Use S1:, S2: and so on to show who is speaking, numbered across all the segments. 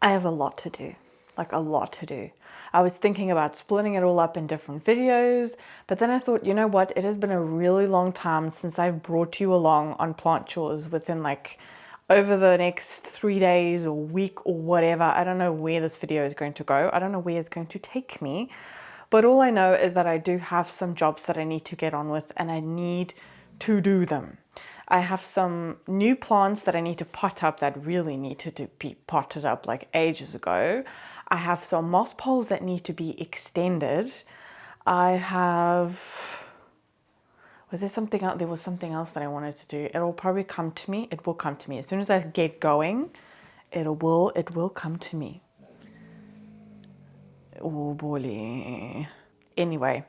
S1: I have a lot to do, like a lot to do. I was thinking about splitting it all up in different videos, but then I thought, you know what? It has been a really long time since I've brought you along on plant chores within like over the next 3 days or week or whatever. I don't know where this video is going to go. I don't know where it's going to take me, but all I know is that I do have some jobs that I need to get on with and I need to do them. I have some new plants that I need to pot up that really need to be potted up like ages ago. I have some moss poles that need to be extended. I have, was there something else? There was something else that I wanted to do. It'll probably come to me. It will come to me. As soon as I get going, it will come to me. Oh boy. Anyway,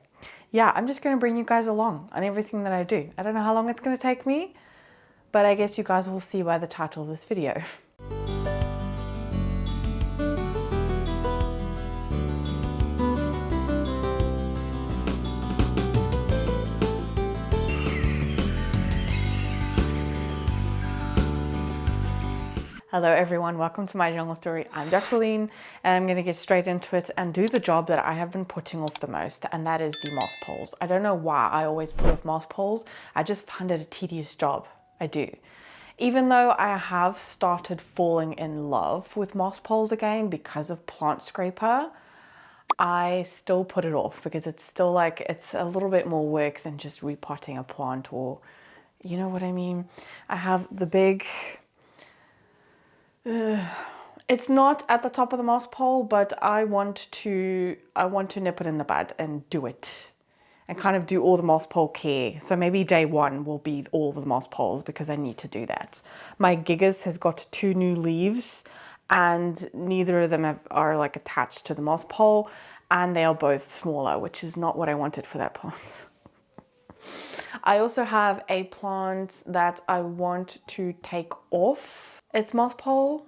S1: yeah, I'm just going to bring you guys along on everything that I do. I don't know how long it's going to take me, but I guess you guys will see by the title of this video. Hello everyone, welcome to my jungle story. I'm Jacqueline and I'm going to get straight into it and do the job that I have been putting off the most, and that is the moss poles. I don't know why I always put off moss poles. I just find it a tedious job. I do. Even though I have started falling in love with moss poles again because of Plantscraper, I still put it off because it's still like, it's a little bit more work than just repotting a plant, or you know what I mean? I have the big... it's not at the top of the moss pole, but I want to nip it in the bud and do it and kind of do all the moss pole care. So maybe day one will be all of the moss poles because I need to do that. My gigas has got 2 new leaves and neither of them are like attached to the moss pole, and they are both smaller, which is not what I wanted for that plant. I also have a plant that I want to take off its moss pole.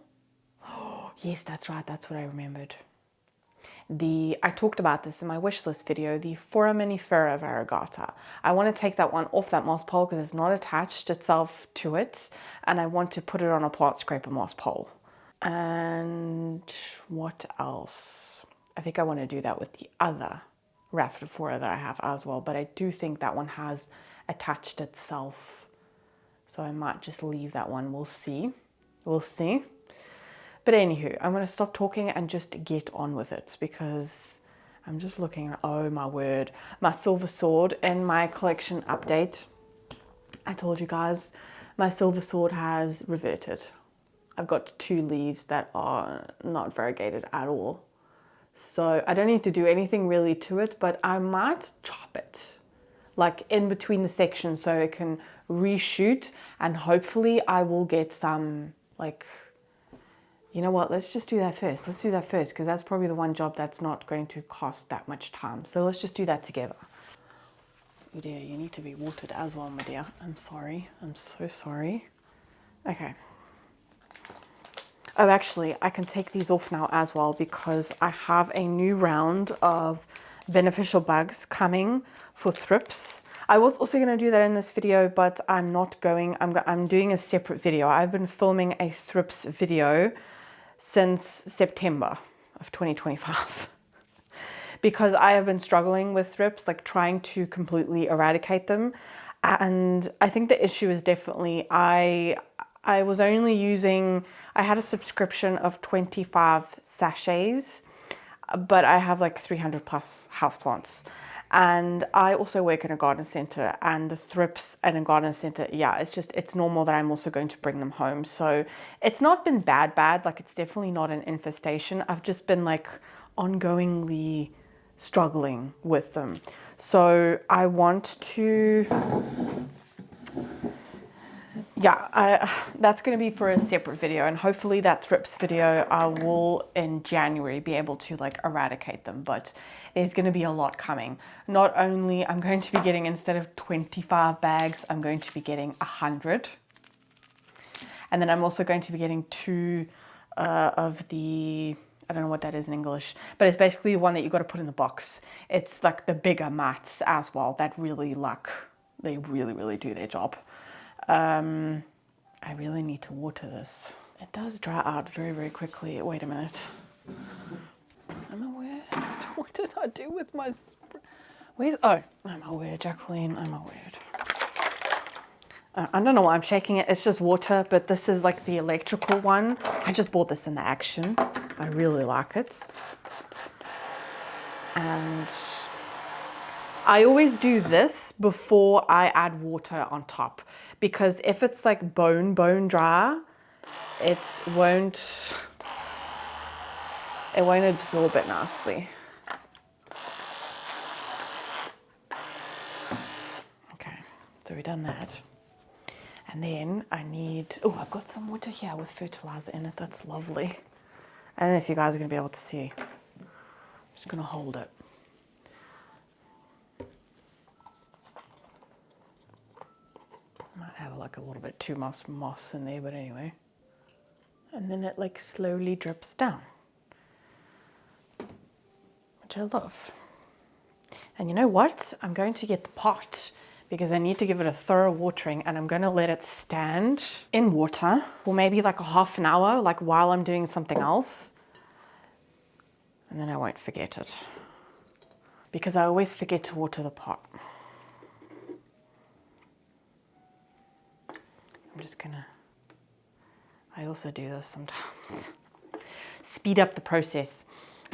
S1: Oh, yes, that's right. That's what I remembered. I talked about this in my wish list video, the Foraminifera variegata. I want to take that one off that moss pole because it's not attached itself to it, and I want to put it on a Plantscraper moss pole. And what else? I think I want to do that with the other Rhaphidophora that I have as well, but I do think that one has attached itself, so I might just leave that one. We'll see. We'll see. But anywho, I'm going to stop talking and just get on with it because I'm just looking. Oh my word. My silver sword in my collection update. I told you guys my silver sword has reverted. I've got 2 leaves that are not variegated at all. So I don't need to do anything really to it, but I might chop it like in between the sections so it can reshoot, and hopefully I will get some, like, you know what, let's just do that first. Let's do that first because that's probably the one job that's not going to cost that much time. So let's just do that together. Oh dear, you need to be watered as well, my dear. I'm sorry. I'm so sorry. Okay. Oh, actually, I can take these off now as well because I have a new round of beneficial bugs coming for thrips. I was also going to do that in this video, but I'm not going. I'm doing a separate video. I've been filming a thrips video since September of 2025 because I have been struggling with thrips, like trying to completely eradicate them. And I think the issue is definitely I was only using, I had a subscription of 25 sachets, but I have like 300 plus houseplants. And I also work in a garden center, and the thrips in a garden center, yeah, it's normal that I'm also going to bring them home. So it's not been bad, like it's definitely not an infestation. I've just been like ongoingly struggling with them. So I want to, yeah, that's going to be for a separate video, and hopefully that thrips video I will in January be able to like eradicate them, but there's going to be a lot coming. Not only I'm going to be getting, instead of 25 bags, I'm going to be getting 100, and then I'm also going to be getting 2 of the, I don't know what that is in English, but it's basically the one that you got to put in the box. It's like the bigger mats as well that really like, they really do their job. I really need to water this. It does dry out very, very quickly. Wait a minute. Am I weird? What did I do with my where's, oh, I'm a weird, Jacqueline, I'm a weird. I don't know why I'm shaking it. It's just water, but this is like the electrical one. I just bought this in the Action. I really like it. And I always do this before I add water on top, because if it's like bone dry, it won't absorb it nicely. Okay, so we've done that. And then I need, oh, I've got some water here with fertilizer in it. That's lovely. I don't know if you guys are going to be able to see. I'm just going to hold it. Might have like a little bit too much moss in there, but anyway. And then it like slowly drips down, which I love. And you know what? I'm going to get the pot because I need to give it a thorough watering, and I'm going to let it stand in water for maybe like a half an hour, like while I'm doing something else. And then I won't forget it, because I always forget to water the pot. I'm just gonna, I also do this sometimes. Speed up the process.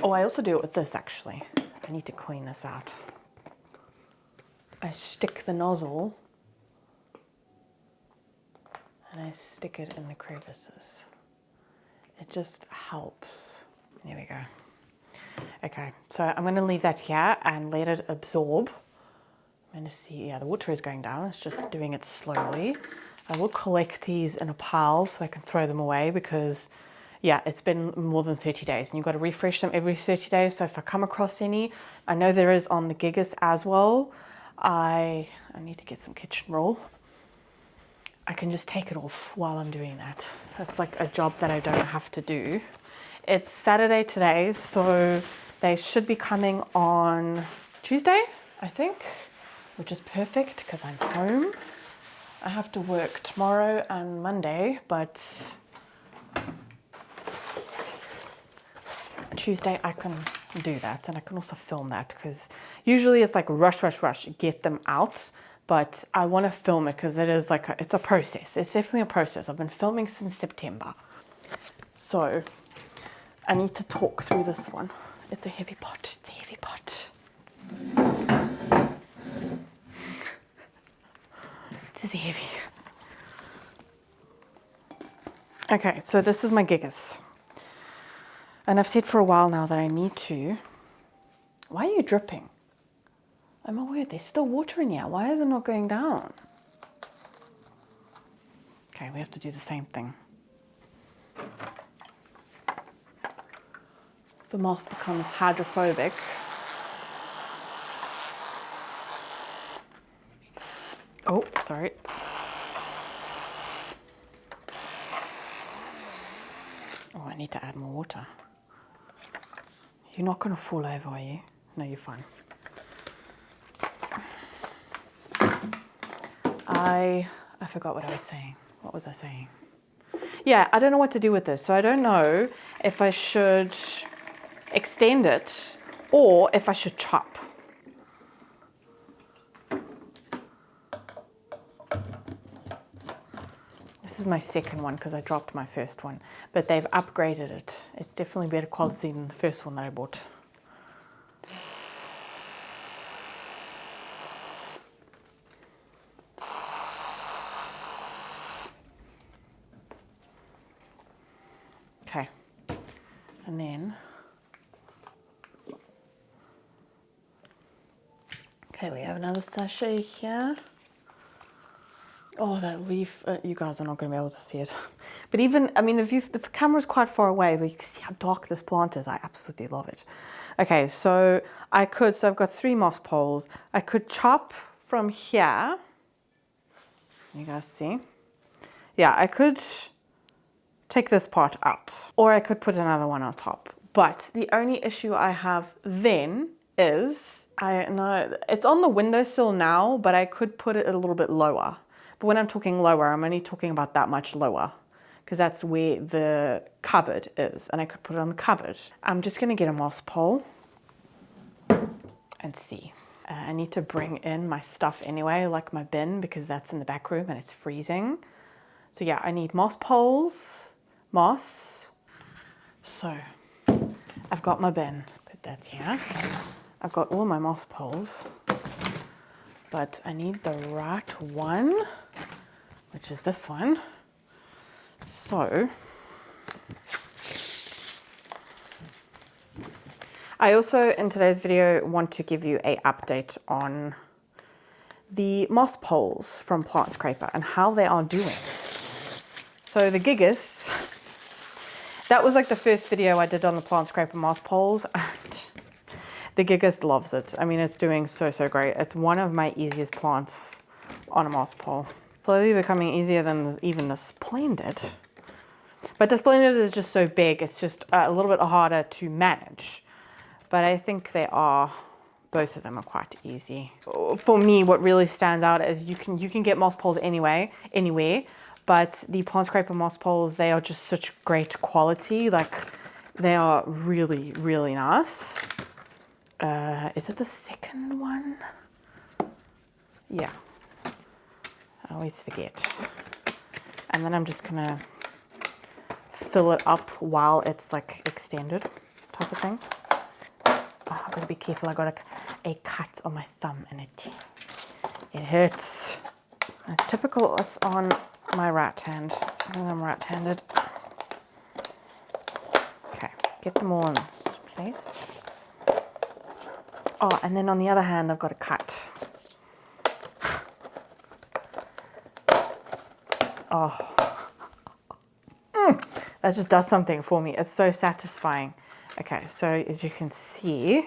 S1: Oh, I also do it with this actually. I need to clean this out. I stick the nozzle and I stick it in the crevices. It just helps. There we go. Okay, so I'm going to leave that here and let it absorb. I'm going to see, yeah, the water is going down. It's just doing it slowly. I will collect these in a pile so I can throw them away because, yeah, it's been more than 30 days and you've got to refresh them every 30 days. So if I come across any, I know there is on the Gigas as well. I need to get some kitchen roll. I can just take it off while I'm doing that. That's like a job that I don't have to do. It's Saturday today, so they should be coming on Tuesday, I think, which is perfect because I'm home. I have to work tomorrow and Monday, but Tuesday I can do that, and I can also film that because usually it's like rush, get them out, but I want to film it because it is like it's a process. It's definitely a process. I've been filming since September, so I need to talk through this one. It's a heavy pot. It's a heavy pot. It's heavy. Okay, so this is my Gigas. And I've said for a while now that I need to. Why are you dripping? Oh my word, there's still water in here. Why is it not going down? Okay, we have to do the same thing. The moss becomes hydrophobic. Oh, sorry. Oh, I need to add more water. You're not going to fall over, are you? No, you're fine. I forgot what I was saying. What was I saying? Yeah, I don't know what to do with this. So I don't know if I should extend it or if I should chop. This is my second one because I dropped my first one, but they've upgraded it. It's definitely better quality than the first one that I bought. Okay, and then, okay, we have another sachet here. Oh, that leaf, you guys are not going to be able to see it. But even, I mean, the camera's quite far away, but you can see how dark this plant is. I absolutely love it. Okay, so I've got 3 moss poles. I could chop from here. You guys see? Yeah, I could take this part out, or I could put another one on top. But the only issue I have then is, I know it's on the windowsill now, but I could put it a little bit lower. But when I'm talking lower, I'm only talking about that much lower, because that's where the cupboard is, and I could put it on the cupboard. I'm just gonna get a moss pole and see. I need to bring in my stuff anyway, like my bin, because that's in the back room and it's freezing. So yeah, I need moss poles, moss. So I've got my bin, put that here. I've got all my moss poles, but I need the right one, which is this one. So I also, in today's video, want to give you an update on the moss poles from Plantscraper and how they are doing. So the gigas, that was like the first video I did on the Plantscraper moss poles, and the gigas loves it. I mean, it's doing so great. It's one of my easiest plants on a moss pole. Slowly becoming easier than even the splendid. But the splendid is just so big, it's just a little bit harder to manage. But I think they are, both of them are quite easy. For me, what really stands out is you can get moss poles anywhere, but the Plantscraper moss poles, they are just such great quality. Like, they are really nice. Is it the second one? Yeah, I always forget. And then I'm just gonna fill it up while it's like extended, type of thing. Oh, I've got to be careful. I got a cut on my thumb and it hurts. It's typical. It's on my right hand. I'm right-handed. Okay, get them all in place. Oh, and then on the other hand, I've got a cut. Oh, that just does something for me. It's so satisfying. Okay, so as you can see,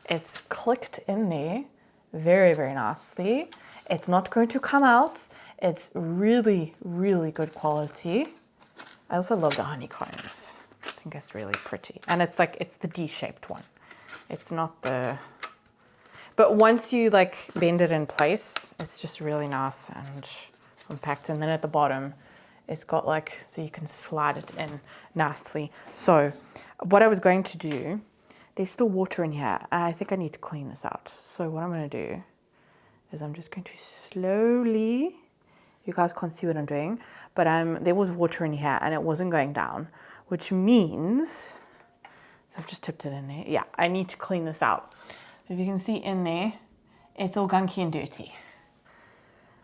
S1: it's clicked in there very nicely. It's not going to come out. It's really good quality. I also love the honeycombs. I think that's really pretty. And it's like, it's the D-shaped one. It's not the, but once you like bend it in place, it's just really nice and compact. And then at the bottom, it's got like, so you can slide it in nicely. So what I was going to do, there's still water in here. I think I need to clean this out. So what I'm going to do is I'm just going to slowly, you guys can't see what I'm doing, but there was water in here and it wasn't going down, which means, so I've just tipped it in there. Yeah, I need to clean this out. If you can see in there, it's all gunky and dirty,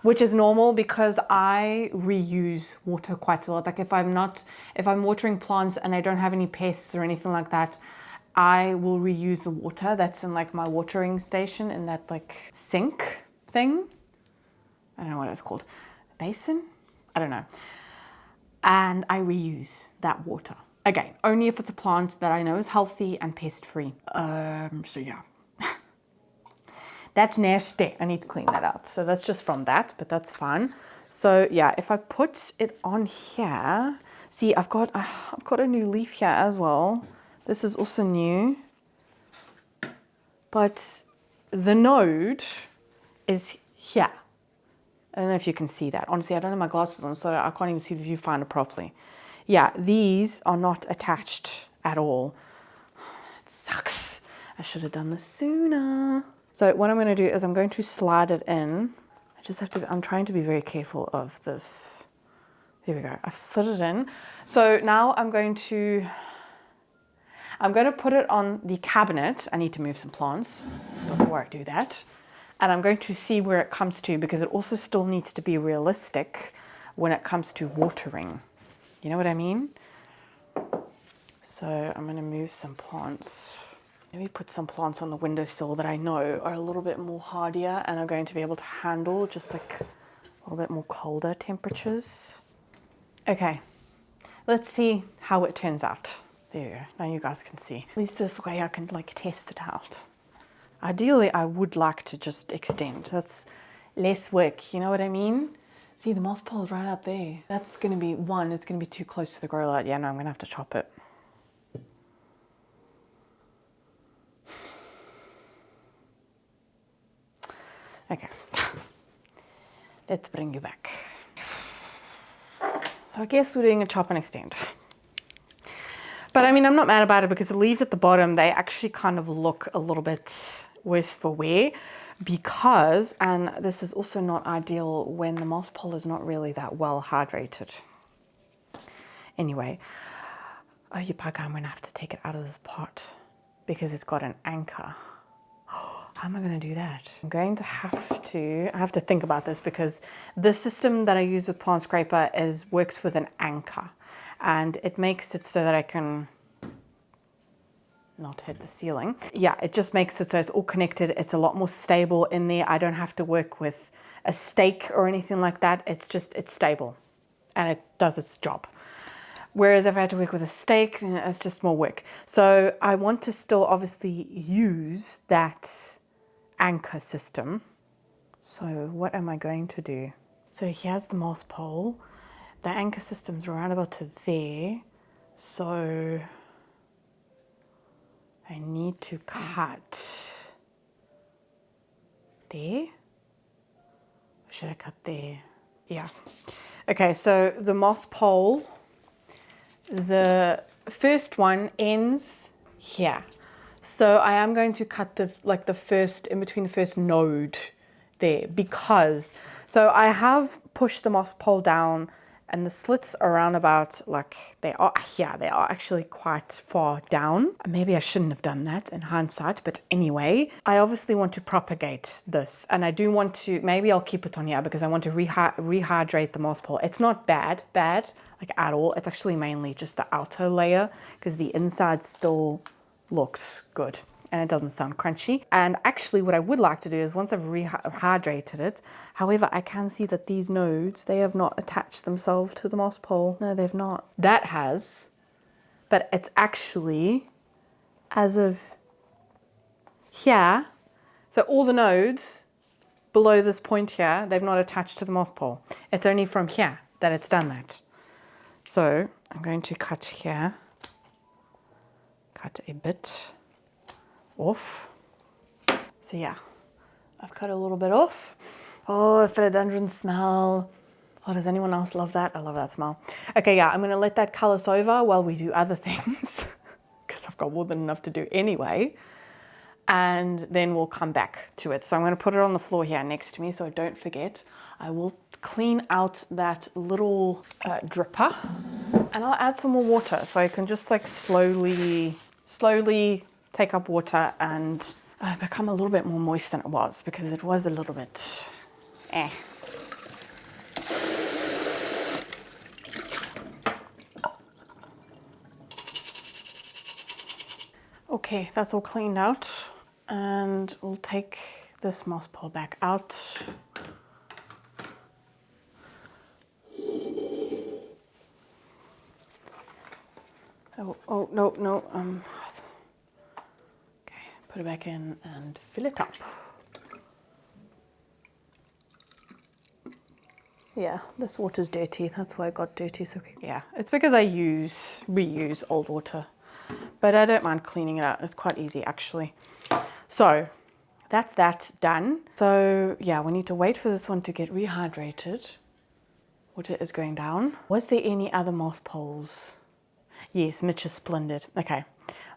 S1: which is normal because I reuse water quite a lot. Like if I'm watering plants and I don't have any pests or anything like that, I will reuse the water that's in like my watering station, in that like sink thing. I don't know what it's called. Basin? I don't know. And I reuse that water. Again, only if it's a plant that I know is healthy and pest-free. So yeah. That's nasty. I need to clean that out. So that's just from that, but that's fine. So yeah, if I put it on here, see, I've got a new leaf here as well. This is also new, but the node is here. I don't know if you can see that. Honestly, I don't have my glasses on, so I can't even see the viewfinder properly. Yeah, these are not attached at all. It sucks. I should have done this sooner. So what I'm going to do is I'm going to slide it in. I just have to, I'm trying to be very careful of this. There we go. I've slid it in. So now I'm going to put it on the cabinet. I need to move some plants before I do that. And I'm going to see where it comes to, because it also still needs to be realistic when it comes to watering. You know what I mean? So I'm going to move some plants. Maybe put some plants on the windowsill that I know are a little bit more hardier and are going to be able to handle just like a little bit more colder temperatures. Okay, let's see how it turns out. There you go. Now you guys can see. At least this way I can like test it out. Ideally, I would like to just extend. That's less work, you know what I mean? See, the moss pole is right up there. That's gonna be one, it's gonna be too close to the grow light. Yeah, no, I'm gonna have to chop it. Okay, let's bring you back. So I guess we're doing a chop and extend. But I mean, I'm not mad about it because the leaves at the bottom, they actually kind of look a little bit worse for wear because, and this is also not ideal when the moss pole is not really that well hydrated. Anyway, oh, you bugger, I'm gonna have to take it out of this pot because it's got an anchor. How am I going to do that? I'm going to I have to think about this because the system that I use with Plant Scraper works with an anchor, and it makes it so that I can not hit the ceiling. Yeah, it just makes it so it's all connected. It's a lot more stable in there. I don't have to work with a stake or anything like that. It's stable and it does its job. Whereas if I had to work with a stake, it's just more work. So I want to still obviously use that anchor system. So what am I going to do? So here's the moss pole. The anchor system's around about to there. So I need to cut there. Or should I cut there? Yeah. Okay, so the moss pole, the first one ends here. So I am going to cut the first, in between the first node there because, so I have pushed the moss pole down and the slits around about they are actually quite far down. Maybe I shouldn't have done that in hindsight, but anyway, I obviously want to propagate this and I do want to, maybe I'll keep it on here because I want to rehydrate the moss pole. It's not bad like at all. It's actually mainly just the outer layer because the inside still looks good and it doesn't sound crunchy. And actually what I would like to do is once I've rehydrated it, however, I can see that these nodes, they have not attached themselves to the moss pole. No, they've not. That has, but it's actually as of here. So all the nodes below this point here, they've not attached to the moss pole. It's only from here that it's done that. So I'm going to cut here. Cut a bit off. So yeah, I've cut a little bit off. Oh, the philodendron smell. Oh, does anyone else love that? I love that smell. Okay, yeah, I'm gonna let that callus over while we do other things because I've got more than enough to do anyway. And then we'll come back to it. So I'm gonna put it on the floor here next to me so I don't forget. I will clean out that little dripper and I'll add some more water so I can just like slowly take up water and become a little bit more moist than it was because it was a little bit Okay, that's all cleaned out and we'll take this moss pole back out. Oh, no. Okay, put it back in and fill it up. Yeah, this water's dirty. That's why it got dirty so quickly. Yeah, it's because I reuse old water, but I don't mind cleaning it out. It's quite easy actually. So that's that done. So yeah, we need to wait for this one to get rehydrated. Water is going down. Was there any other moss poles? Yes, Mitch is splendid. Okay,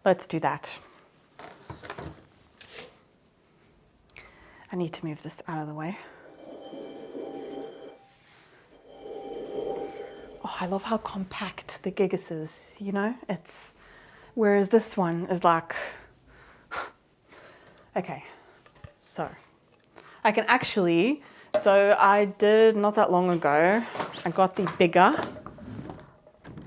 S1: let's do that. I need to move this out of the way. Oh, I love how compact the gigas is, you know? Whereas this one is like, okay, so I can actually, so I did not that long ago, I got the bigger,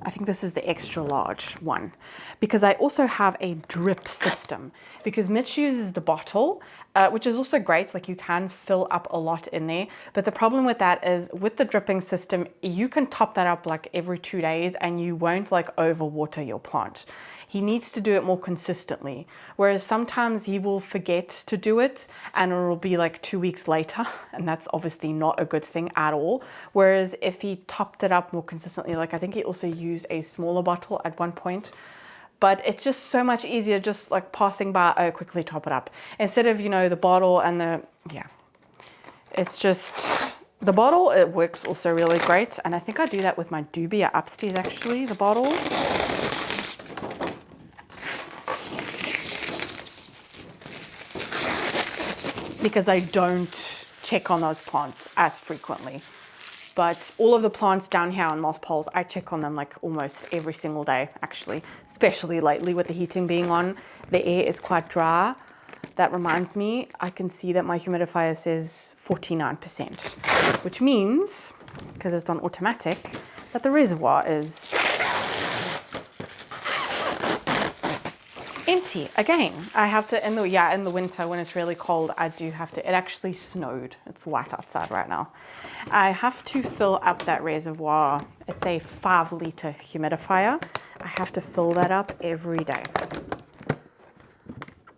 S1: I think this is the extra large one, because I also have a drip system because Mitch uses the bottle, which is also great. Like you can fill up a lot in there, but the problem with that is with the dripping system, you can top that up like every 2 days and you won't like overwater your plant. He needs to do it more consistently. Whereas sometimes he will forget to do it and it will be like 2 weeks later. And that's obviously not a good thing at all. Whereas if he topped it up more consistently, like I think he also used a smaller bottle at one point, but it's just so much easier just like passing by, oh, quickly top it up. Instead of, you know, the bottle and yeah. It's just The bottle, it works also really great. And I think I do that with my dubia upstairs actually, the bottle. Because I don't check on those plants as frequently. But all of the plants down here on moss poles, I check on them like almost every single day actually, especially lately with the heating being on. The air is quite dry. That reminds me, I can see that my humidifier says 49%, which means, because it's on automatic, that the reservoir is empty again. I have to, in the winter when it's really cold, I do have to, it actually snowed. It's white outside right now. I have to fill up that reservoir. It's a 5-liter humidifier. I have to fill that up every day.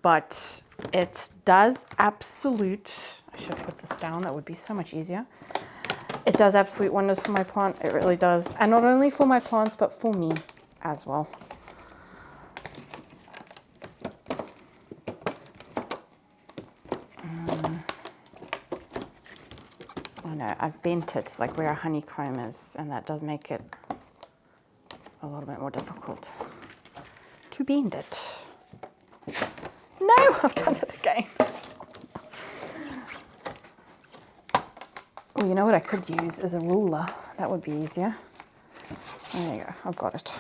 S1: But it does absolute, I should put this down, that would be so much easier. It does absolute wonders for my plant, it really does. And not only for my plants, but for me as well. Oh no, I've bent it like where a honeycomb is, and that does make it a little bit more difficult to bend it. No, I've done it again. Oh, you know what I could use is a ruler. That would be easier. There you go, I've got it.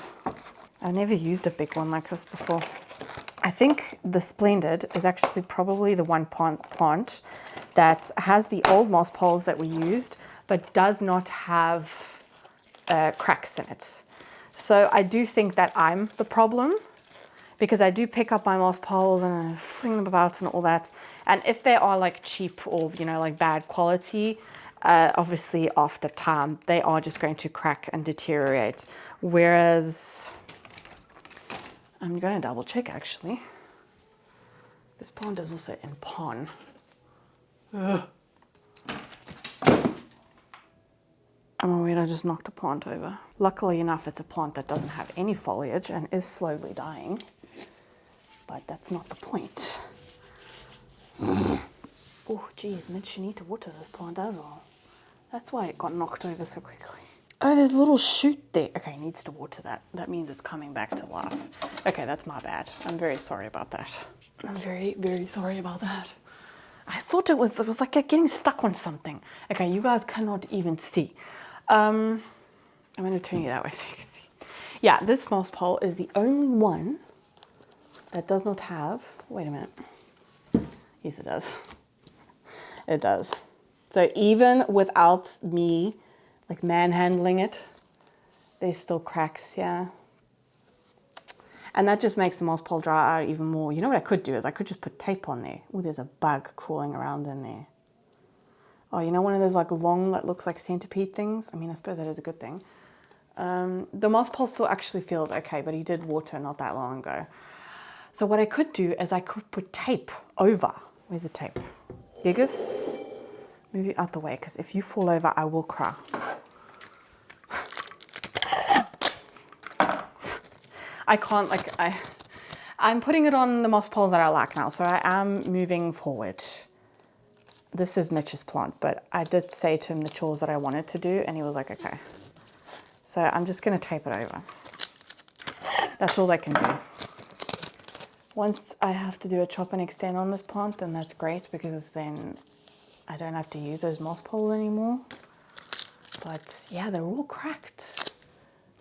S1: I've never used a big one like this before. I think the Splendid is actually probably the one plant that has the old moss poles that we used, but does not have cracks in it. So I do think that I'm the problem, because I do pick up my moss poles and I fling them about and all that. And if they are like cheap or, you know, like bad quality, obviously after time, they are just going to crack and deteriorate. Whereas, I'm going to double check actually. This plant is also in pon. I'm aware I just knocked a plant over. Luckily enough, it's a plant that doesn't have any foliage and is slowly dying. But that's not the point. Oh, geez, Mitch, you need to water this plant as well. That's why it got knocked over so quickly. Oh, there's a little shoot there. Okay, it needs to water that. That means it's coming back to life. Okay, that's my bad. I'm very sorry about that. I'm very, very sorry about that. I thought it was like getting stuck on something. Okay, you guys cannot even see. I'm going to turn you that way so you can see. Yeah, this moss pole is the only one that does not have, wait a minute. Yes, it does. It does. So even without me like manhandling it, there's still cracks, yeah. And that just makes the moss pole dry out even more. You know what I could do is I could just put tape on there. Oh, there's a bug crawling around in there. Oh, you know one of those like long, that looks like centipede things? I mean, I suppose that is a good thing. The moss pole still actually feels okay, but he did water not that long ago. So what I could do is I could put tape over. Where's the tape? Gigas, move you out the way, because if you fall over, I will cry. I can't, like, I'm putting it on the moss poles that I like now, so I am moving forward. This is Mitch's plant, but I did say to him the chores that I wanted to do, and he was like, okay. So I'm just going to tape it over. That's all I can do. Once I have to do a chop and extend on this plant, then that's great, because then I don't have to use those moss poles anymore. But yeah, they're all cracked.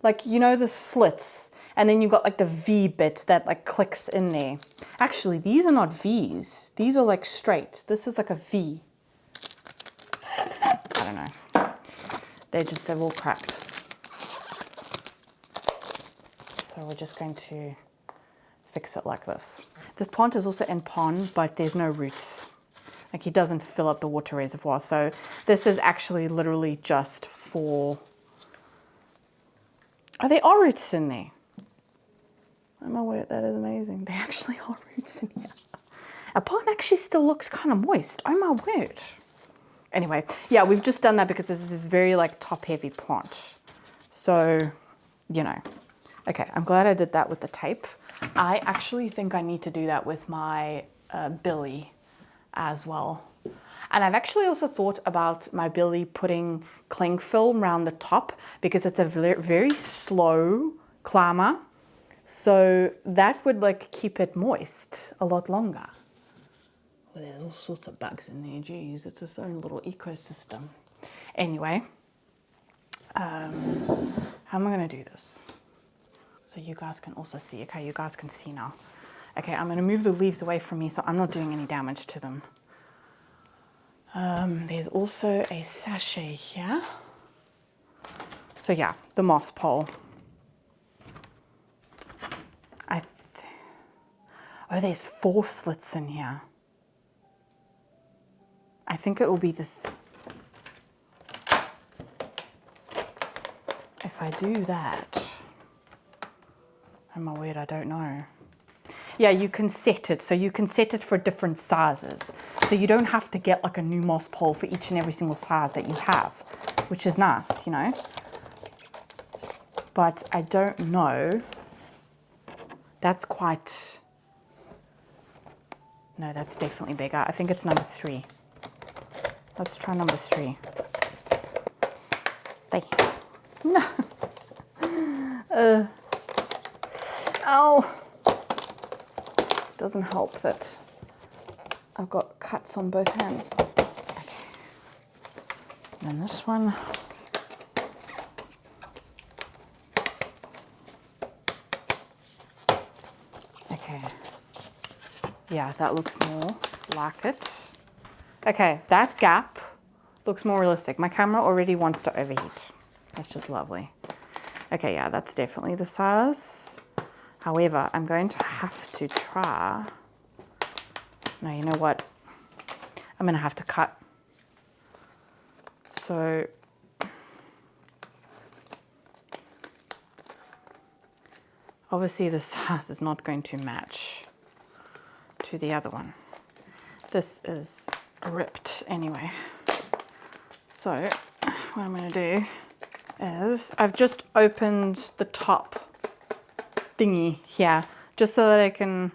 S1: Like, you know, the slits, and then you've got like the V bit that like clicks in there. Actually, these are not V's. These are like straight. This is like a V. I don't know. They're all cracked. So we're just going to fix it like this. This plant is also in pond, but there's no roots. Like, he doesn't fill up the water reservoir. So this is actually literally just for... Oh, there are roots in there. Oh my word, that is amazing. There actually are roots in here. A plant actually still looks kind of moist. Oh my word. Anyway, yeah, we've just done that because this is a very like top heavy plant. So, you know. Okay, I'm glad I did that with the tape. I actually think I need to do that with my Billy as well. And I've actually also thought about my Billy putting cling film around the top because it's a very slow climber. So that would like keep it moist a lot longer. Well, there's all sorts of bugs in there. Geez, it's its own little ecosystem. Anyway, how am I going to do this? So you guys can also see. Okay, you guys can see now. Okay, I'm going to move the leaves away from me so I'm not doing any damage to them. There's also a sachet here. So yeah, the moss pole. Oh, there's 4 slits in here. I think it will be if I do that. Oh my word, I don't know. Yeah, you can set it. So you can set it for different sizes. So you don't have to get like a new moss pole for each and every single size that you have, which is nice, you know. But I don't know. That's quite... No, that's definitely bigger. I think it's number 3. Let's try number 3. Stay. No. Oh. Doesn't help that I've got cuts on both hands. Okay. And this one. Okay. Yeah, that looks more like it. Okay, that gap looks more realistic. My camera already wants to overheat. That's just lovely. Okay, yeah, that's definitely the size. However, I'm going to have to try. No, you know what? I'm going to have to cut. So obviously the size is not going to match to the other one. This is ripped anyway. So what I'm going to do is I've just opened the top thingy here just so that I can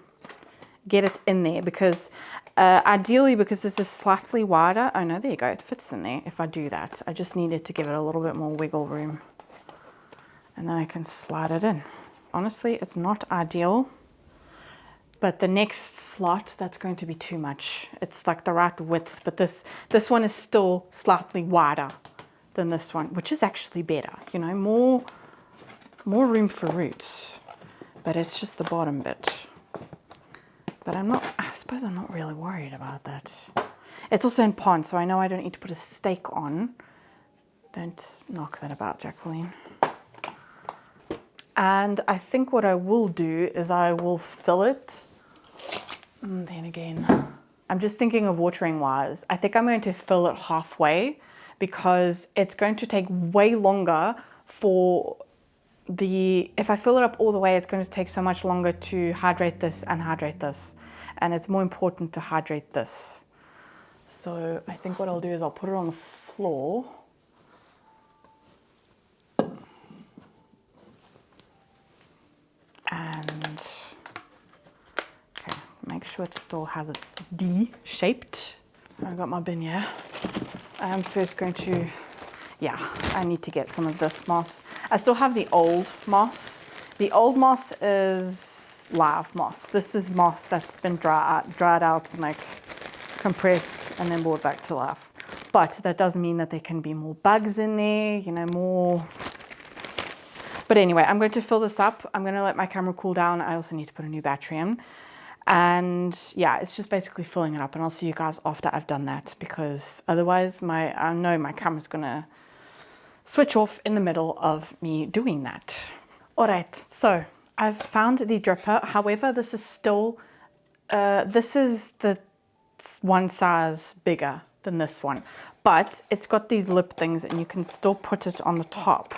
S1: get it in there, because ideally, because this is slightly wider. Oh no, there you go, it fits in there. If I do that, I just needed to give it a little bit more wiggle room and then I can slide it in. Honestly, it's not ideal. But the next slot, that's going to be too much. It's like the right width, but this one is still slightly wider than this one, which is actually better. You know, more room for roots. But it's just the bottom bit. But I suppose I'm not really worried about that. It's also in pond, so I know I don't need to put a stake on. Don't knock that about, Jacqueline. And I think what I will do is I will fill it. And then again, I'm just thinking of watering wise. I think I'm going to fill it halfway because it's going to take way longer for if I fill it up all the way, it's going to take so much longer to hydrate this and hydrate this. And it's more important to hydrate this. So I think what I'll do is I'll put it on the floor. And okay, make sure it still has its D shaped. I've got my bin here. I'm first going to, yeah, I need to get some of this moss. I still have the old moss. The old moss is live moss. This is moss that's been dried out and like compressed and then brought back to life. But that doesn't mean that there can be more bugs in there, you know, more. But anyway, I'm going to fill this up. I'm going to let my camera cool down. I also need to put a new battery in. And yeah, it's just basically filling it up. And I'll see you guys after I've done that, because otherwise I know my camera's going to switch off in the middle of me doing that. All right, so I've found the dripper. However, this is still, this is the one size bigger than this one. But it's got these lip things and you can still put it on the top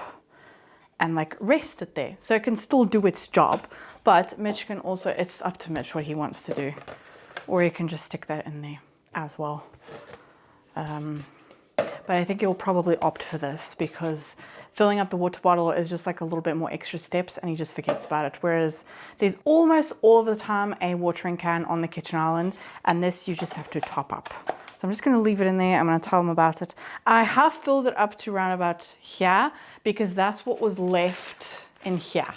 S1: and like rest it there. So it can still do its job, but Mitch can also, it's up to Mitch what he wants to do. Or you can just stick that in there as well. But I think he'll probably opt for this because filling up the water bottle is just like a little bit more extra steps and he just forgets about it. Whereas there's almost all of the time a watering can on the kitchen island, and this you just have to top up. So I'm just going to leave it in there. I'm going to tell them about it. I have filled it up to around about here because that's what was left in here.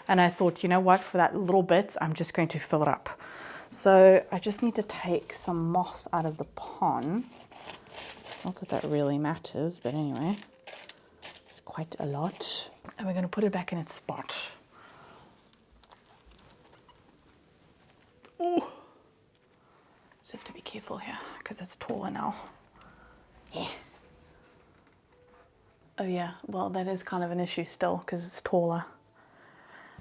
S1: And I thought, you know what, for that little bit, I'm just going to fill it up. So I just need to take some moss out of the pond. Not that that really matters, but anyway, it's quite a lot. And we're going to put it back in its spot. Oh. So you have to be careful here because it's taller now. Yeah. Oh yeah, well that is kind of an issue still because it's taller.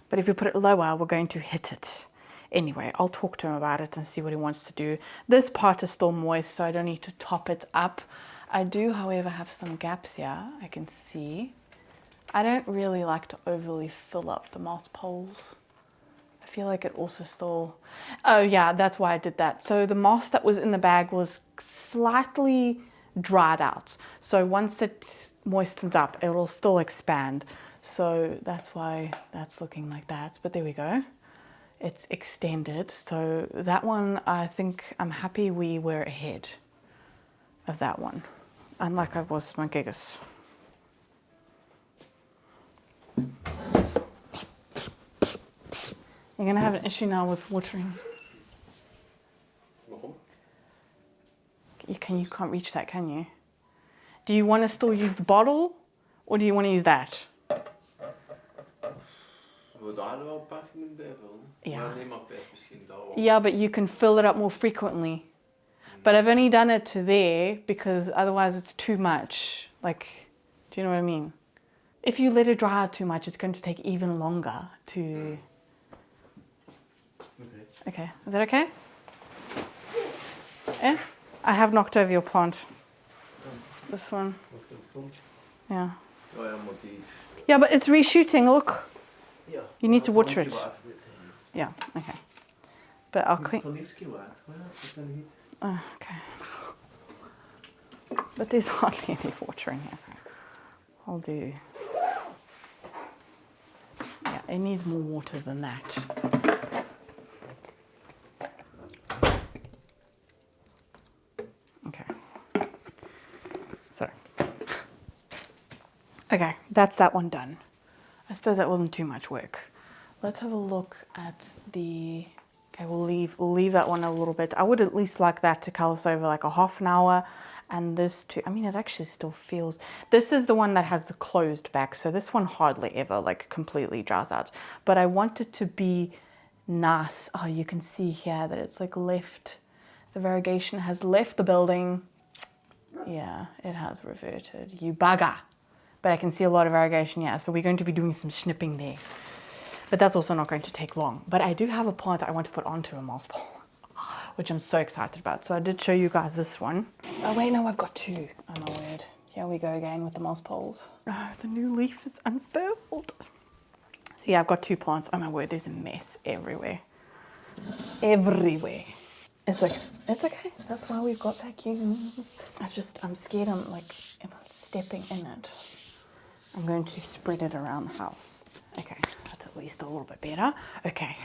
S1: But if we put it lower, we're going to hit it. Anyway, I'll talk to him about it and see what he wants to do. This part is still moist, so I don't need to top it up. I do, however, have some gaps here, I can see. I don't really like to overly fill up the moss poles. I feel like it also still... Oh yeah, that's why I did that. So the moss that was in the bag was slightly dried out. So once it moistens up, it will still expand. So that's why that's looking like that. But there we go. It's extended. So that one, I think I'm happy we were ahead of that one. Unlike I was with my gigas. You're going to have an issue now with watering. You can't reach that, can you? Do you want to still use the bottle or do you want to use that? Yeah. Yeah, but you can fill it up more frequently. But I've only done it to there because otherwise it's too much. Like, do you know what I mean? If you let it dry out too much, it's going to take even longer to... Okay, is that okay? Yeah? I have knocked over your plant. This one. Yeah. Yeah, but it's reshooting, look. You need to water it. Yeah, okay. But I'll clean... Oh, okay. But there's hardly any water in here. I'll do... Yeah, it needs more water than that. Okay. So. Okay, that's that one done. I suppose that wasn't too much work. Let's have a look at the... Okay, we'll leave that one a little bit. I would at least like that to callus over like a half an hour. And this too, I mean, it actually still feels... This is the one that has the closed back. So this one hardly ever like completely dries out. But I want it to be nice. Oh, you can see here that it's like left... The variegation has left the building. Yeah, it has reverted. You bugger. But I can see a lot of variegation, yeah. So we're going to be doing some snipping there. But that's also not going to take long. But I do have a plant I want to put onto a moss pole, which I'm so excited about. So I did show you guys this one. Oh wait, no, I've got two. Oh my word. Here we go again with the moss poles. Oh, the new leaf is unfurled. So yeah, I've got two plants. Oh my word, there's a mess everywhere. Everywhere. It's okay. It's okay. That's why we've got vacuums. I'm scared if I'm stepping in it, I'm going to spread it around the house. Okay, that's at least a little bit better. Okay.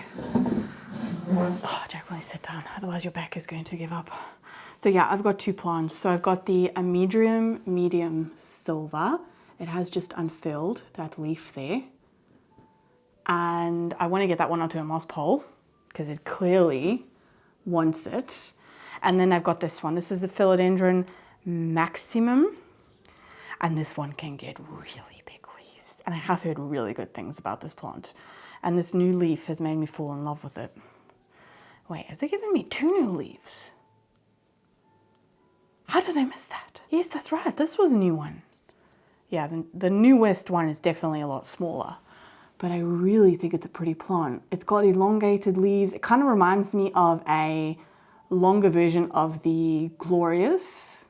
S1: Oh, Jacqueline, sit down. Otherwise your back is going to give up. So yeah, I've got two plants. So I've got the Amydrium medium silver. It has just unfurled that leaf there. And I want to get that one onto a moss pole because it clearly wants it. And then I've got this one. This is the Philodendron maximum. And this one can get really big leaves. And I have heard really good things about this plant. And this new leaf has made me fall in love with it. Wait, has it given me two new leaves? How did I miss that? Yes, that's right. This was a new one. Yeah, the newest one is definitely a lot smaller. But I really think it's a pretty plant. It's got elongated leaves. It kind of reminds me of a longer version of the Glorious.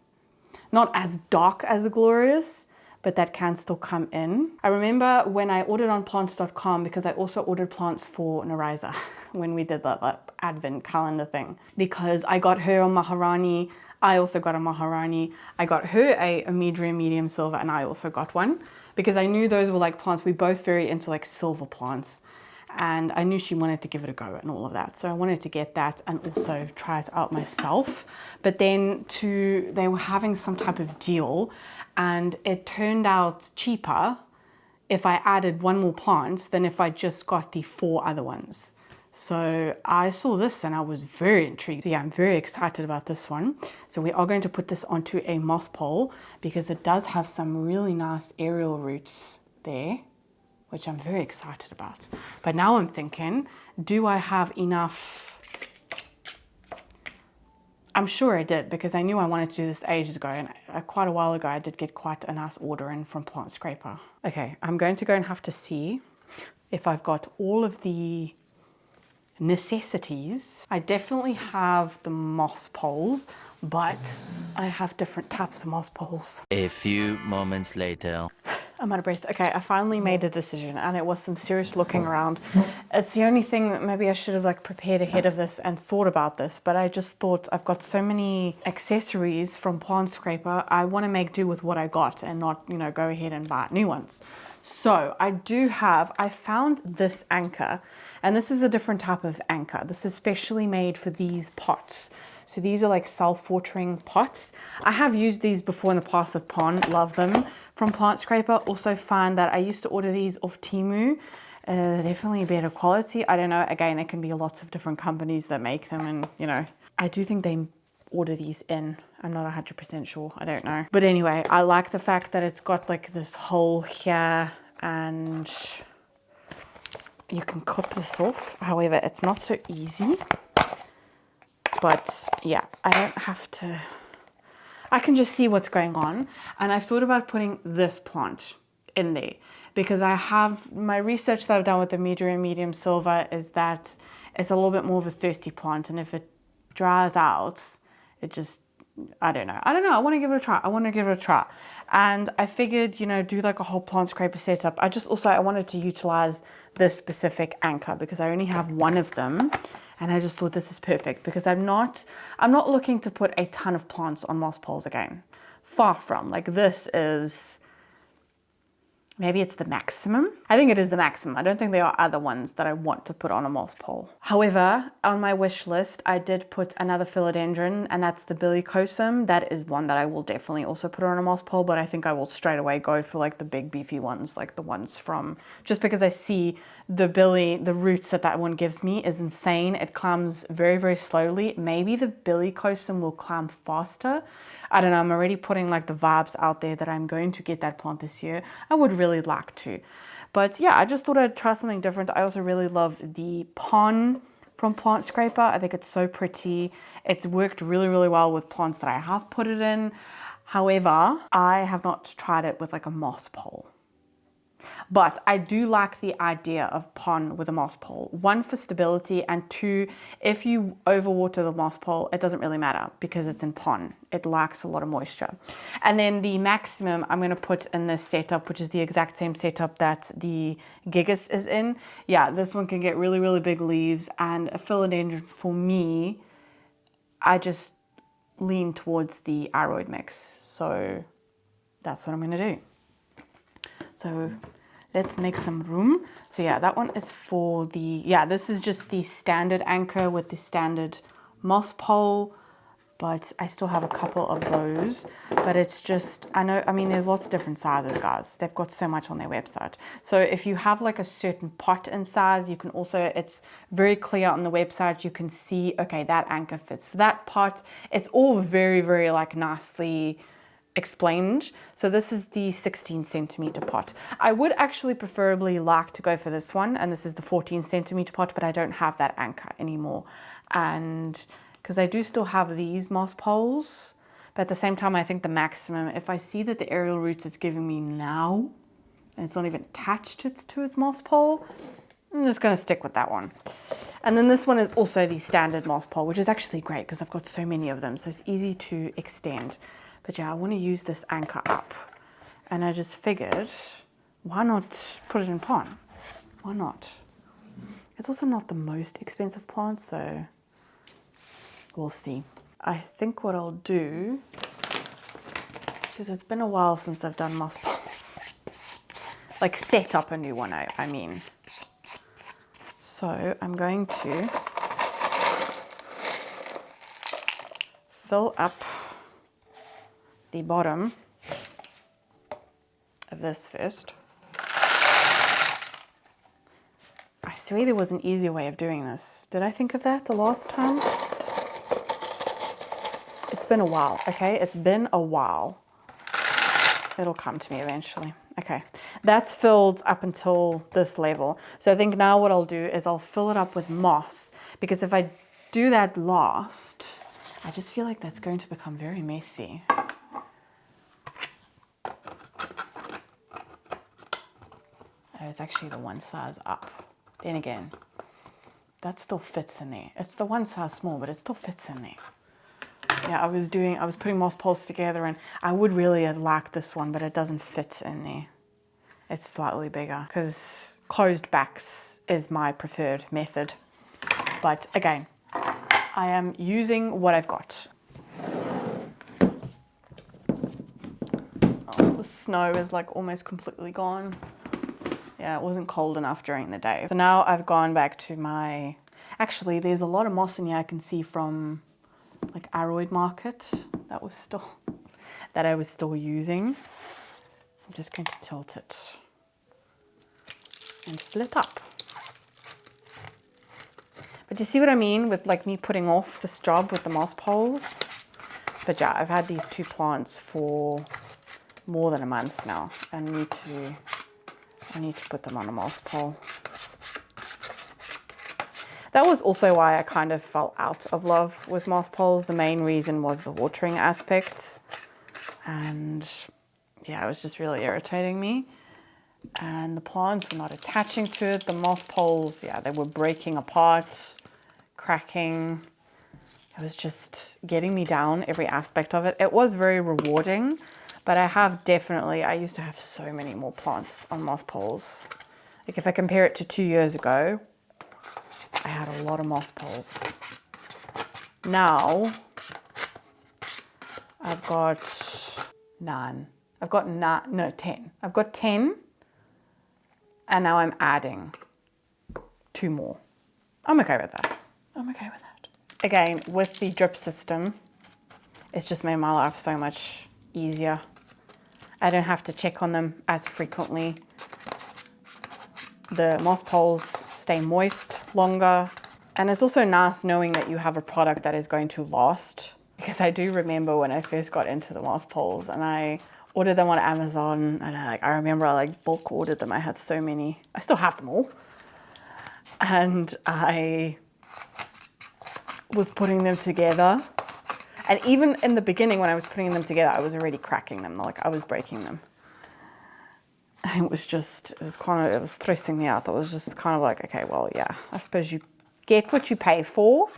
S1: Not as dark as the Glorious, but that can still come in. I remember when I ordered on plants.com, because I also ordered plants for Nariza when we did the advent calendar thing, because I got her a Maharani. I also got a Maharani. I got her a Amydrium medium silver, and I also got one because I knew those were like plants. We're both very into like silver plants. and I knew she wanted to give it a go and all of that. So I wanted to get that and also try it out myself. But then they were having some type of deal, and it turned out cheaper if I added one more plant than if I just got the 4 other ones. So I saw this and I was very intrigued. So yeah, I'm very excited about this one. So we are going to put this onto a moss pole because it does have some really nice aerial roots there, which I'm very excited about. But now I'm thinking, do I have enough? I'm sure I did, because I knew I wanted to do this ages ago, and quite a while ago I did get quite a nice order in from Plantscraper. Okay, I'm going to go and have to see if I've got all of the necessities. I definitely have the moss poles, but I have different types of moss poles.
S2: A few moments later.
S1: I'm out of breath. Okay, I finally made a decision, and it was some serious looking around. It's the only thing that maybe I should have like prepared ahead of this and thought about this, but I just thought I've got so many accessories from Plantscraper, I want to make do with what I got and not, you know, go ahead and buy new ones. So I found this anchor, and this is a different type of anchor. This is specially made for these pots. So these are like self-watering pots. I have used these before in the past with Pond, love them. From Plantscraper, also find that I used to order these off Temu. Definitely better quality. I don't know, again, it can be lots of different companies that make them, and you know, I do think they order these in. I'm not 100% sure, I don't know. But anyway, I like the fact that it's got like this hole here, and you can clip this off. However, it's not so easy. But yeah, I don't have to, I can just see what's going on. And I've thought about putting this plant in there because I have, my research that I've done with the medium silver is that it's a little bit more of a thirsty plant. And if it dries out, it just, I don't know. I want to give it a try. And I figured, you know, do like a whole Plantscraper setup. I wanted to utilize this specific anchor because I only have one of them. And I just thought this is perfect because I'm not looking to put a ton of plants on moss poles again. Far from. Like this is, maybe it's the maximum. I think it is the maximum. I don't think there are other ones that I want to put on a moss pole. However, on my wish list, I did put another philodendron, and that's the bellicosum. That is one that I will definitely also put on a moss pole, but I think I will straight away go for like the big beefy ones, like the ones from, just because I see the roots that one gives me is insane. It climbs very, very slowly. Maybe the bellicosum will climb faster. I don't know, I'm already putting like the vibes out there that I'm going to get that plant this year. I would really like to. But yeah, I just thought I'd try something different. I also really love the pon from Plantscraper. I think it's so pretty. It's worked really, really well with plants that I have put it in. However, I have not tried it with like a moss pole. But I do like the idea of pon with a moss pole. 1, for stability, and 2, if you overwater the moss pole, it doesn't really matter because it's in pon. It lacks a lot of moisture. And then the maximum I'm going to put in this setup, which is the exact same setup that the gigas is in. Yeah, this one can get really, really big leaves, and a philodendron for me, I just lean towards the aroid mix. So that's what I'm going to do. So let's make some room. So yeah, that one is for the, yeah, this is just the standard anchor with the standard moss pole, but I still have a couple of those. But it's just, I mean, there's lots of different sizes, guys. They've got so much on their website. So if you have like a certain pot in size, you can also, it's very clear on the website. You can see, okay, that anchor fits for that pot. It's all very, very like nicely explained. So this is the 16 centimeter pot. I would actually preferably like to go for this one, and this is the 14 centimeter pot, but I don't have that anchor anymore. And because I do still have these moss poles, but at the same time, I think the maximum, if I see that the aerial roots it's giving me now, and it's not even attached to its moss pole, I'm just going to stick with that one. And then this one is also the standard moss pole, which is actually great because I've got so many of them, so it's easy to extend. But yeah, I want to use this anchor up. And I just figured, why not put it in pon? Why not? It's also not the most expensive plant, so we'll see. I think what I'll do, because it's been a while since I've done moss poles, like set up a new one, I mean. So I'm going to fill up the bottom of this first. I swear there was an easier way of doing this. Did I think of that the last time? It's been a while, okay? It's been a while. It'll come to me eventually. Okay, that's filled up until this level. So I think now what I'll do is I'll fill it up with moss, because if I do that last, I just feel like that's going to become very messy. Oh, it's actually the one size up. Then again, that still fits in there. It's the one size small, but it still fits in there. Yeah, I was putting moss poles together, and I would really have liked this one, but it doesn't fit in there. It's slightly bigger because closed backs is my preferred method. But again, I am using what I've got. Oh, the snow is like almost completely gone. Yeah, it wasn't cold enough during the day. So now I've gone back to my, actually there's a lot of moss in here I can see from like Aroid Market that I was still using. I'm just going to tilt it and fill it up. But you see what I mean with like me putting off this job with the moss poles? But yeah, I've had these two plants for more than a month now, and I need to put them on a moss pole. That was also why I kind of fell out of love with moss poles. The main reason was the watering aspect. And yeah, it was just really irritating me. And the plants were not attaching to it. The moss poles, yeah, they were breaking apart, cracking. It was just getting me down, every aspect of it. It was very rewarding, but I used to have so many more plants on moss poles. Like if I compare it to 2 years ago, I had a lot of moss poles. Now, I've got 9. I've got 10. I've got 10, and now I'm adding 2 more. I'm okay with that. I'm okay with that. Again, with the drip system, it's just made my life so much easier. I don't have to check on them as frequently. The moss poles stay moist longer. And it's also nice knowing that you have a product that is going to last. Because I do remember when I first got into the moss poles and I ordered them on Amazon, and I remember I bulk ordered them. I had so many. I still have them all. And I was putting them together. And even in the beginning when I was putting them together, I was already cracking them. Like I was breaking them. It was stressing me out. I was just kind of like, okay, well, yeah, I suppose you get what you pay for.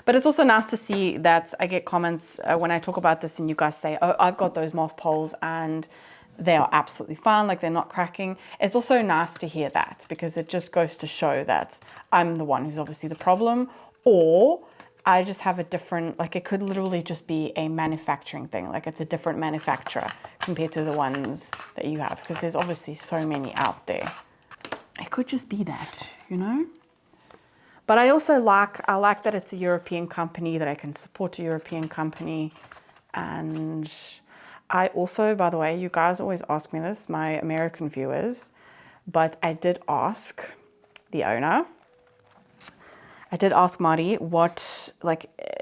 S1: But it's also nice to see that I get comments when I talk about this and you guys say, oh, I've got those moss poles and they are absolutely fine, like they're not cracking. It's also nice to hear that, because it just goes to show that I'm the one who's obviously the problem, or I just have a different, like it could literally just be a manufacturing thing. Like it's a different manufacturer compared to the ones that you have, because there's obviously so many out there. It could just be that, you know? But I also like that it's a European company, that I can support a European company. And I also, by the way, you guys always ask me this, my American viewers, but I did ask the owner, I did ask Marty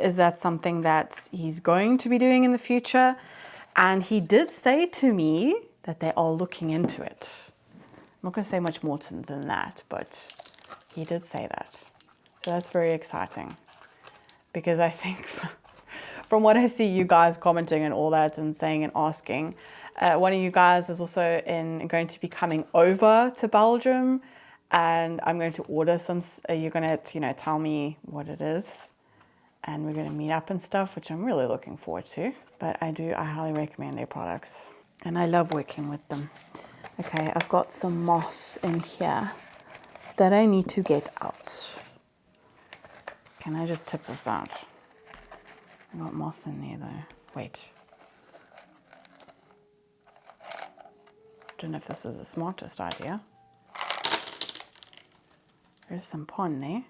S1: is that something that he's going to be doing in the future? And he did say to me that they are looking into it. I'm not going to say much more than that, but he did say that. So that's very exciting, because I think from what I see you guys commenting and all that and saying and asking, one of you guys is also going to be coming over to Belgium, and I'm going to order some. You're going to, tell me what it is, and we're going to meet up and stuff, which I'm really looking forward to. But I highly recommend their products, and I love working with them. Okay, I've got some moss in here that I need to get out. Can I just tip this out? I've got moss in there though. Wait. Don't know if this is the smartest idea. There's some pond there.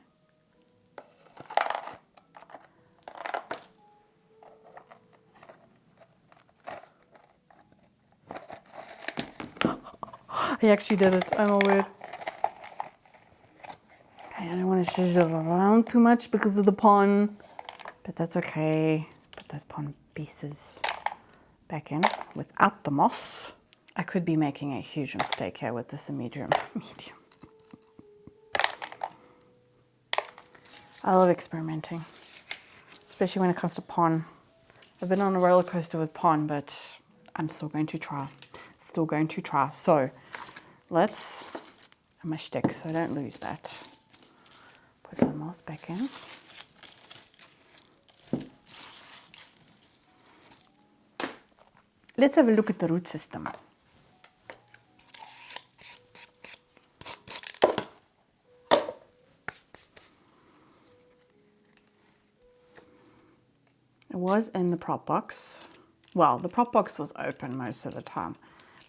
S1: I actually did it, oh my word. Okay, I don't want to shush it around too much because of the pond, but that's okay. Put those pond pieces back in without the moss. I could be making a huge mistake here with this Amydrium. I love experimenting, especially when it comes to pond. I've been on a roller coaster with pond, but I'm still going to try. Still going to try. So let's, my shtick, so I don't lose that. Put some moss back in. Let's have a look at the root system. It was in the prop box. Well, the prop box was open most of the time,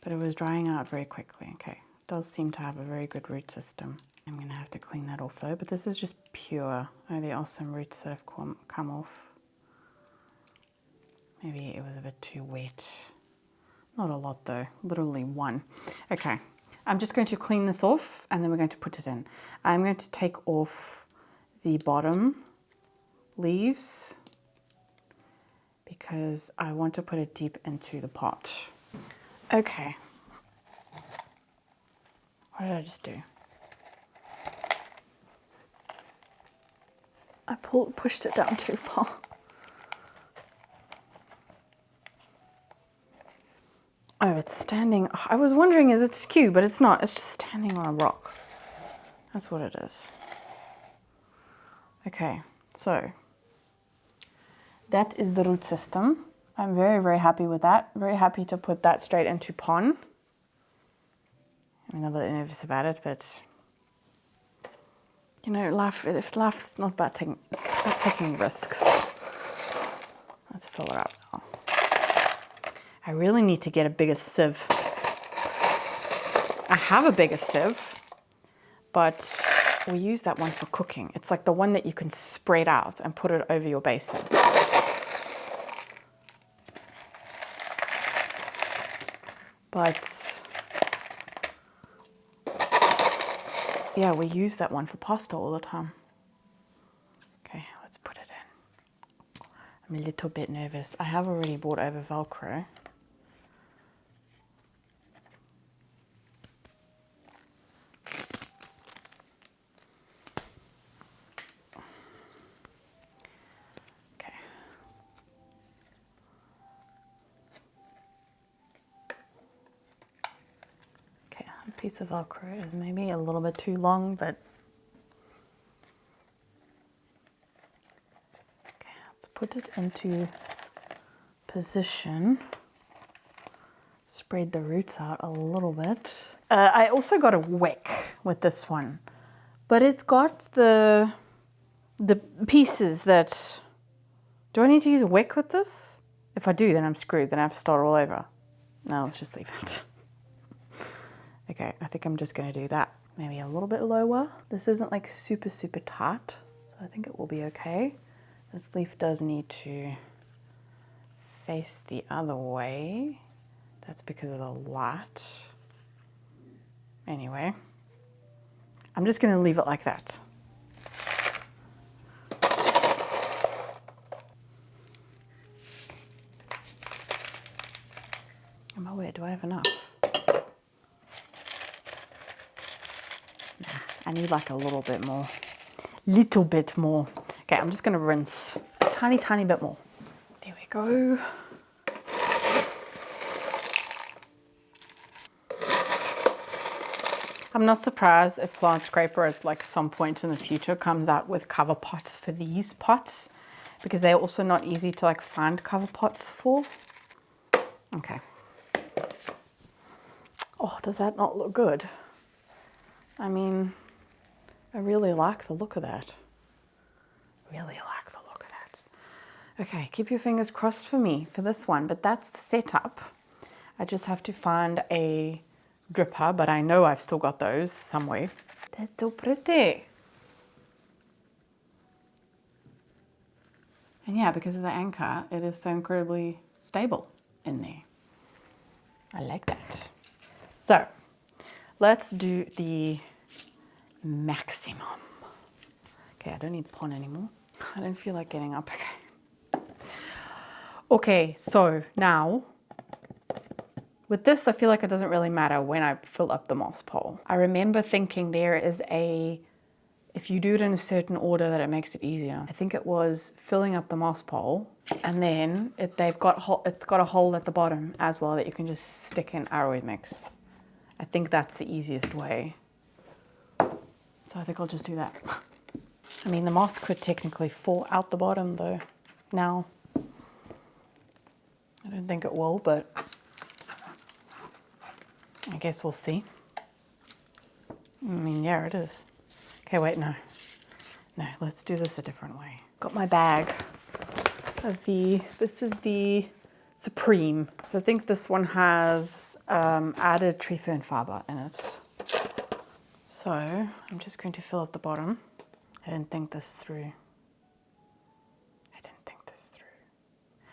S1: but it was drying out very quickly. Okay, it does seem to have a very good root system. I'm going to have to clean that off though, but this is just pure. Oh, there are some roots that have come off. Maybe it was a bit too wet. Not a lot though, literally one. Okay, I'm just going to clean this off and then we're going to put it in. I'm going to take off the bottom leaves because I want to put it deep into the pot. Okay. What did I just do? I pushed it down too far. Oh, it's standing. I was wondering, is it skew? But it's not. It's just standing on a rock. That's what it is. Okay, so that is the root system. I'm very, very happy with that. Very happy to put that straight into pond. I'm a little bit nervous about it, but you know, life's not about taking risks. Let's fill her up now. I really need to get a bigger sieve. I have a bigger sieve, but we use that one for cooking. It's like the one that you can spread out and put it over your basin. But yeah, we use that one for pasta all the time. Okay, let's put it in. I'm a little bit nervous. I have already brought over Velcro. Piece of Velcro is maybe a little bit too long, but okay, let's put it into position. Spread the roots out a little bit. I also got a wick with this one, but it's got the pieces that. Do I need to use a wick with this? If I do, then I'm screwed. Then I have to start all over. No, let's just leave it. Okay, I think I'm just going to do that. Maybe a little bit lower. This isn't like super, super tight, so I think it will be okay. This leaf does need to face the other way. That's because of the light. Anyway, I'm just going to leave it like that. Oh my word, do I have enough? I need like a little bit more. Little bit more. Okay, I'm just gonna rinse a tiny, tiny bit more. There we go. I'm not surprised if Plant Scraper at like some point in the future comes out with cover pots for these pots, because they're also not easy to like find cover pots for. Okay. Oh, does that not look good? I mean, I really like the look of that. Really like the look of that. Okay, keep your fingers crossed for me for this one, but that's the setup. I just have to find a dripper, but I know I've still got those somewhere. That's so pretty. And yeah, because of the anchor, it is so incredibly stable in there. I like that. So let's do the maximum. Okay, I don't need the pond anymore. I don't feel like getting up. Okay. Okay, so now with this, I feel like it doesn't really matter when I fill up the moss pole. I remember thinking there is if you do it in a certain order, that it makes it easier. I think it was filling up the moss pole, and then it's got a hole at the bottom as well that you can just stick in arrowhead mix. I think that's the easiest way. So I think I'll just do that. I mean, the moss could technically fall out the bottom though. Now, I don't think it will, but I guess we'll see. I mean, yeah, it is. Okay, wait, no. No, let's do this a different way. Got my bag of this is the Supreme. I think this one has added tree fern fiber in it. So I'm just going to fill up the bottom. I didn't think this through.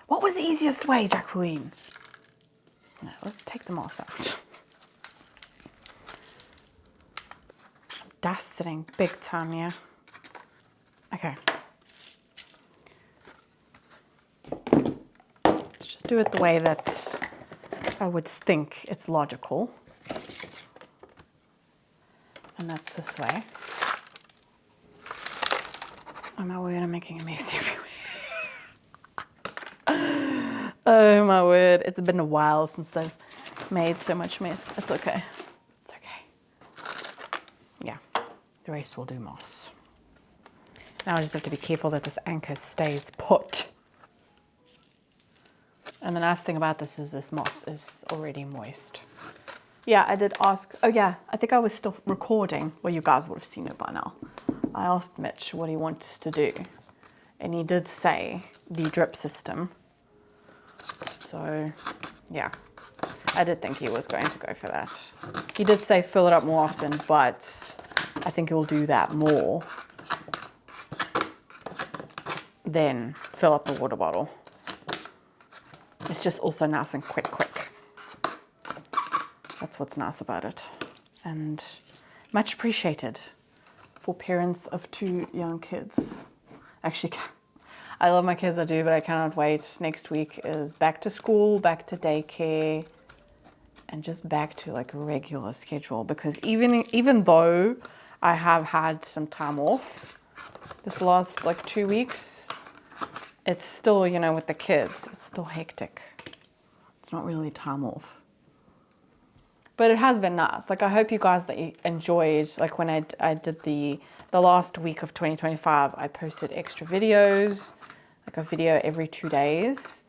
S1: What was the easiest way, Jacqueline? No, let's take the moss out. Dust sitting big time here. Okay. Let's just do it the way that I would think it's logical. And that's this way. Oh my word, I'm making a mess everywhere. Oh my word, it's been a while since I've made so much mess. It's okay. It's okay. Yeah, the rest will do moss. Now I just have to be careful that this anchor stays put. And the nice thing about this is this moss is already moist. Yeah, I did ask, oh yeah, I think I was still recording. Well, you guys would have seen it by now. I asked Mitch what he wants to do. And he did say the drip system. So, yeah, I did think he was going to go for that. He did say fill it up more often, but I think he'll do that more than fill up the water bottle. It's just also nice and quick. That's what's nice about it. And much appreciated for parents of 2 young kids. Actually, I love my kids, I do, but I cannot wait. Next week is back to school, back to daycare, and just back to like a regular schedule. Because even though I have had some time off this last like 2 weeks, it's still, you know, with the kids, it's still hectic. It's not really time off. But it has been nice. Like, I hope you guys that you enjoyed, like when I did the last week of 2025, I posted extra videos, like a video every 2 days.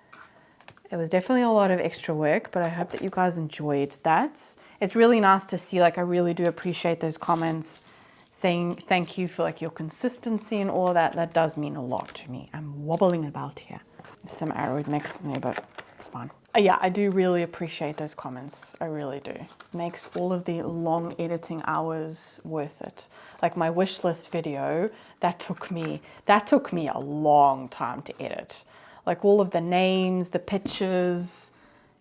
S1: It was definitely a lot of extra work, but I hope that you guys enjoyed that. It's really nice to see, like, I really do appreciate those comments saying thank you for like your consistency and all of that. That does mean a lot to me. I'm wobbling about here. There's some arrowhead mix in there, but it's fine. Yeah, I do really appreciate those comments. I really do. It makes all of the long editing hours worth it. Like my wish list video, that took me a long time to edit. Like all of the names, the pictures,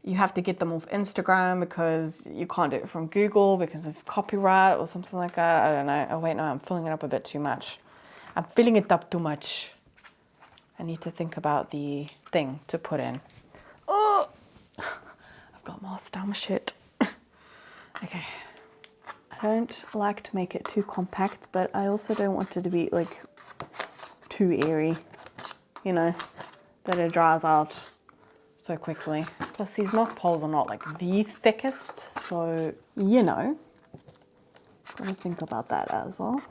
S1: you have to get them off Instagram because you can't do it from Google because of copyright or something like that. I don't know. Oh wait, no, I'm filling it up a bit too much. I'm filling it up too much. I need to think about the thing to put in. Oh, I've got moss down my shit. Okay. I don't like to make it too compact, but I also don't want it to be like too airy, you know, that it dries out so quickly. Plus these moss poles are not like the thickest, so, you know, gotta think about that as well.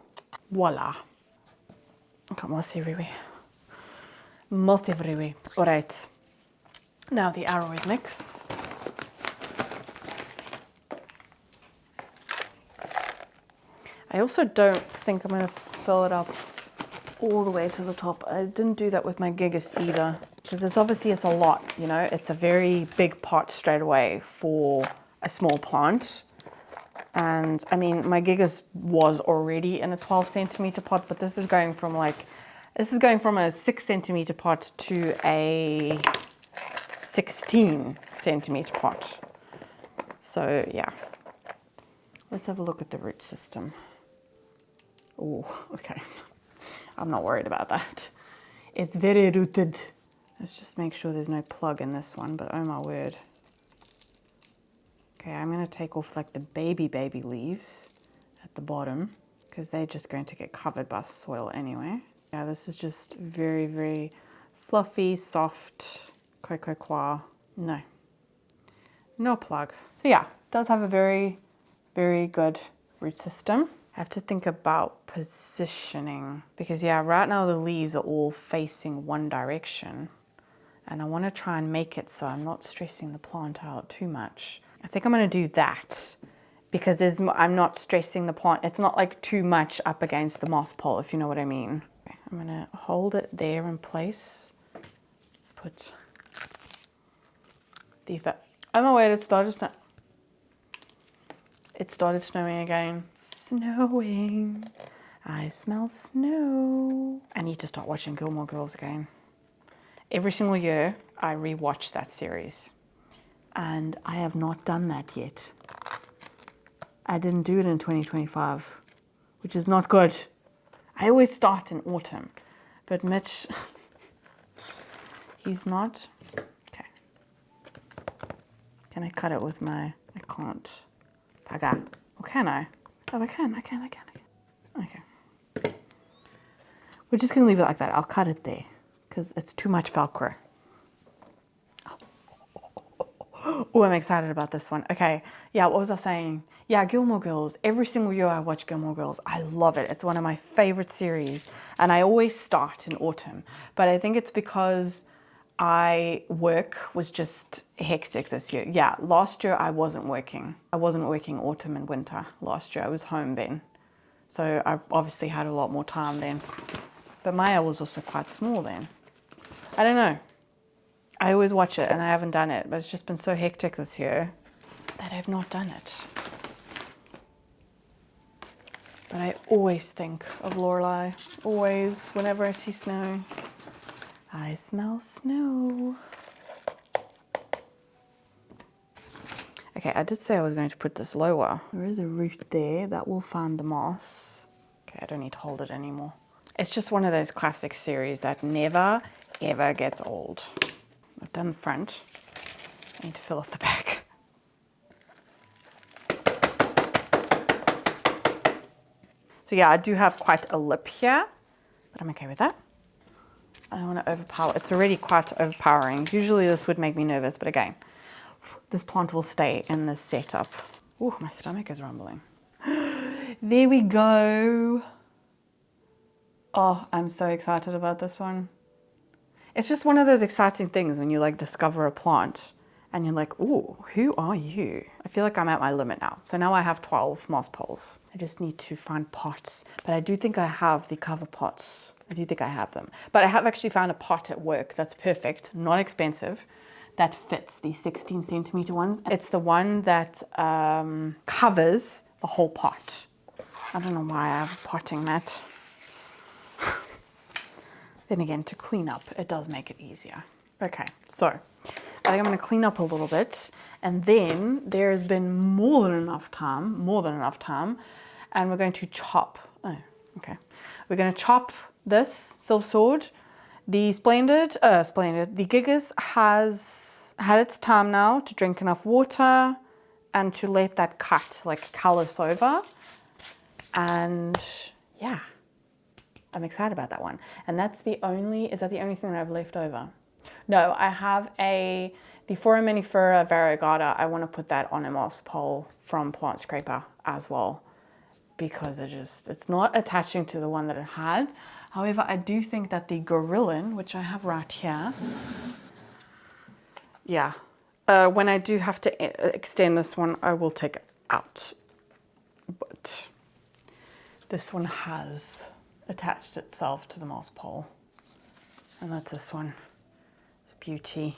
S1: Voila. Got moss everywhere. Moss everywhere. All right. Now the arrowhead mix. I also don't think I'm going to fill it up all the way to the top. I didn't do that with my gigas either because it's a lot, you know. It's a very big pot straight away for a small plant. And I mean, my gigas was already in a 12 centimeter pot, but this is going from like This is going from a 6 centimeter pot to a 16 centimeter pot. So yeah, let's have a look at the root system. Oh, okay. I'm not worried about that. It's very rooted. Let's just make sure there's no plug in this one, but oh my word. Okay, I'm gonna take off like the baby leaves at the bottom because they're just going to get covered by soil anyway. Yeah, this is just very, very fluffy, soft, cocoa. No plug. So yeah, it does have a very, very good root system. I have to think about positioning because yeah, right now the leaves are all facing one direction and I want to try and make it so I'm not stressing the plant out too much. I think I'm going to do that because I'm not stressing the plant. It's not like too much up against the moss pole, if you know what I mean. Okay, I'm going to hold it there in place. Put the, oh my word, it started snowing again. Snowing. I smell snow. I need to start watching Gilmore Girls again. Every single year I rewatch that series and I have not done that yet. I didn't do it in 2025, which is not good. I always start in autumn, but Mitch, he's not. Okay. Can I cut it with my, I can't. Paga. Or can I? Oh, I can. Okay. We're just gonna leave it like that. I'll cut it there because it's too much Velcro. Oh, I'm excited about this one. Okay, yeah, what was I saying? Yeah, Gilmore Girls. Every single year I watch Gilmore Girls. I love it. It's one of my favorite series. And I always start in autumn. But I think it's because work was just hectic this year. Yeah, last year I wasn't working. I wasn't working autumn and winter last year. I was home then. So I obviously had a lot more time then. But Maya was also quite small then. I don't know. I always watch it and I haven't done it, but it's just been so hectic this year that I've not done it. But I always think of Lorelai. Always, whenever I see snow. I smell snow. Okay, I did say I was going to put this lower. There is a root there that will find the moss. Okay, I don't need to hold it anymore. It's just one of those classic series that never, ever gets old. I've done the front. I need to fill up the back. So yeah, I do have quite a lip here, but I'm okay with that. I don't want to overpower. It's already quite overpowering. Usually this would make me nervous, but again, this plant will stay in this setup. Ooh, my stomach is rumbling. There we go. Oh, I'm so excited about this one. It's just one of those exciting things when you like discover a plant and you're like, ooh, who are you? I feel like I'm at my limit now. So now I have 12 moss poles. I just need to find pots, but I do think I have the cover pots. I do think I have them, but I have actually found a pot at work that's perfect, not expensive, that fits these 16 centimeter ones. It's the one that covers the whole pot. I don't know why I have a potting mat. Then again, to clean up, it does make it easier. Okay, so I think I'm going to clean up a little bit, and then there has been more than enough time, and we're going to chop. Oh, okay. We're going to chop this silver sword. The splendid, the gigas has had its time now to drink enough water and to let that cut like callus over, and yeah. I'm excited about that one. And that's the only, is that the only thing that I've left over? No, I have the Foraminifera variegata. I want to put that on a moss pole from Plant Scraper as well, because it's not attaching to the one that it had. However, I do think that the GLOWRIUM, which I have right here, yeah, when I do have to extend this one, I will take it out. But this one has attached itself to the moss pole, and that's this one. It's beauty.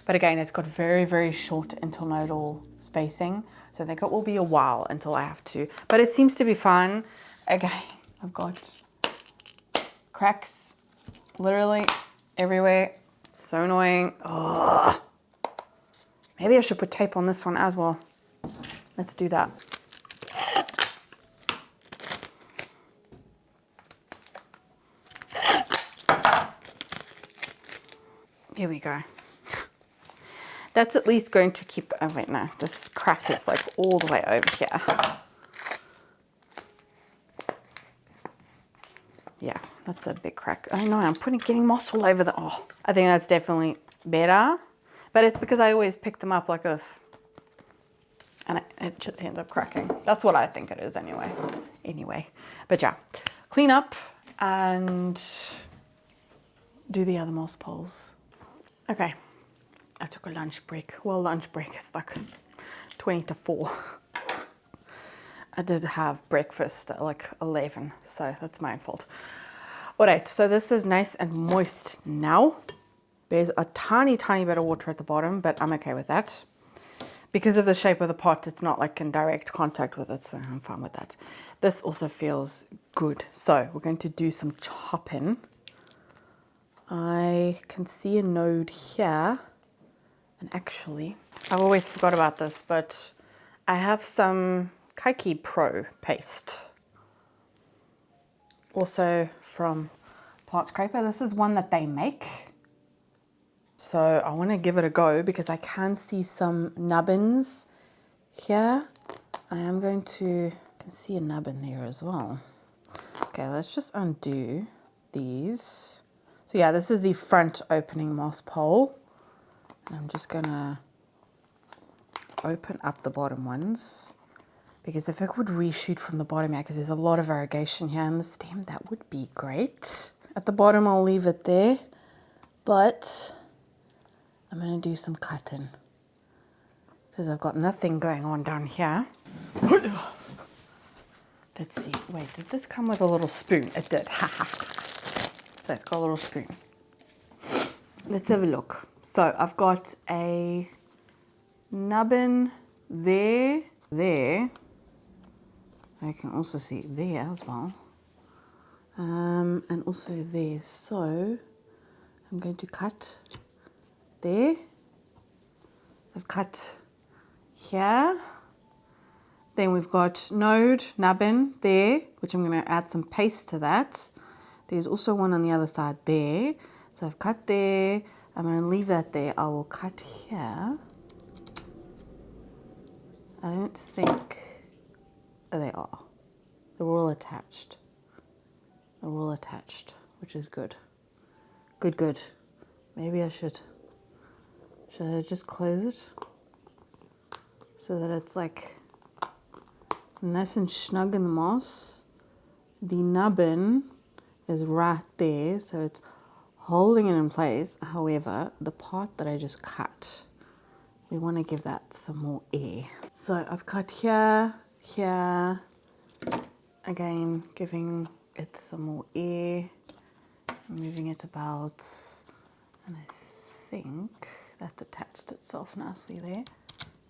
S1: But again, it's got very, very short internodal spacing, so I think it will be a while until I have to, but it seems to be fine. Again, I've got cracks literally everywhere. So annoying. Ugh. Maybe I should put tape on this one as well. Let's do that. Here we go. That's at least going to keep, oh wait, no, this crack is like all the way over here. Yeah, that's a big crack. I know, I'm getting moss all over the, oh, I think that's definitely better. But it's because I always pick them up like this. And it just ends up cracking. That's what I think it is anyway. But yeah, clean up and do the other moss poles. Okay, I took a lunch break. Well, lunch break is like 20 to 4. I did have breakfast at like 11, so that's my fault. All right, so this is nice and moist now. There's a tiny, tiny bit of water at the bottom, but I'm okay with that. Because of the shape of the pot, it's not like in direct contact with it, so I'm fine with that. This also feels good. So we're going to do some chopping. I can see a node here. And actually, I've always forgot about this, but I have some Kaiki Pro paste. Also from Plant Scraper. This is one that they make. So I want to give it a go because I can see some nubbins here. I am going to, I can see a nubbin there as well. Okay, let's just undo these. So yeah, this is the front opening moss pole. I'm just gonna open up the bottom ones because if I could reshoot from the bottom, yeah, because there's a lot of variegation here in the stem, that would be great. At the bottom, I'll leave it there, but I'm gonna do some cutting because I've got nothing going on down here. Let's see, wait, did this come with a little spoon? It did, So it's got a little spoon. Let's have a look. So I've got a nubbin there. I can also see there as well. And also there. So I'm going to cut there. I've cut here. Then we've got node, nubbin there, which I'm going to add some paste to that. There's also one on the other side there. So I've cut there. I'm going to leave that there. I will cut here. I don't think they are. They're all attached. They're all attached, which is good. Good. Maybe I should I just close it so that it's like nice and snug in the moss. The nubbin is right there, so it's holding it in place. However, the part that I just cut, we want to give that some more air. So I've cut here, again, giving it some more air, moving it about, and I think that's attached itself nicely there.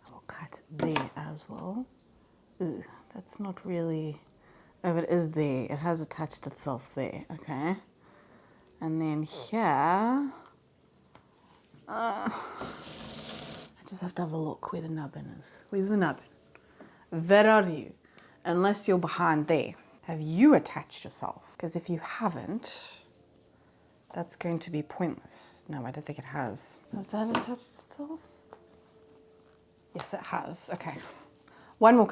S1: I will cut there as well. Ooh, that's not really, oh, it is there. It has attached itself there, okay. And then here, I just have to have a look where the nubbin is. Where's the nubbin? Where are you? Unless you're behind there. Have you attached yourself? Because if you haven't, that's going to be pointless. No, I don't think it has. Has that attached itself? Yes, it has. Okay. One more.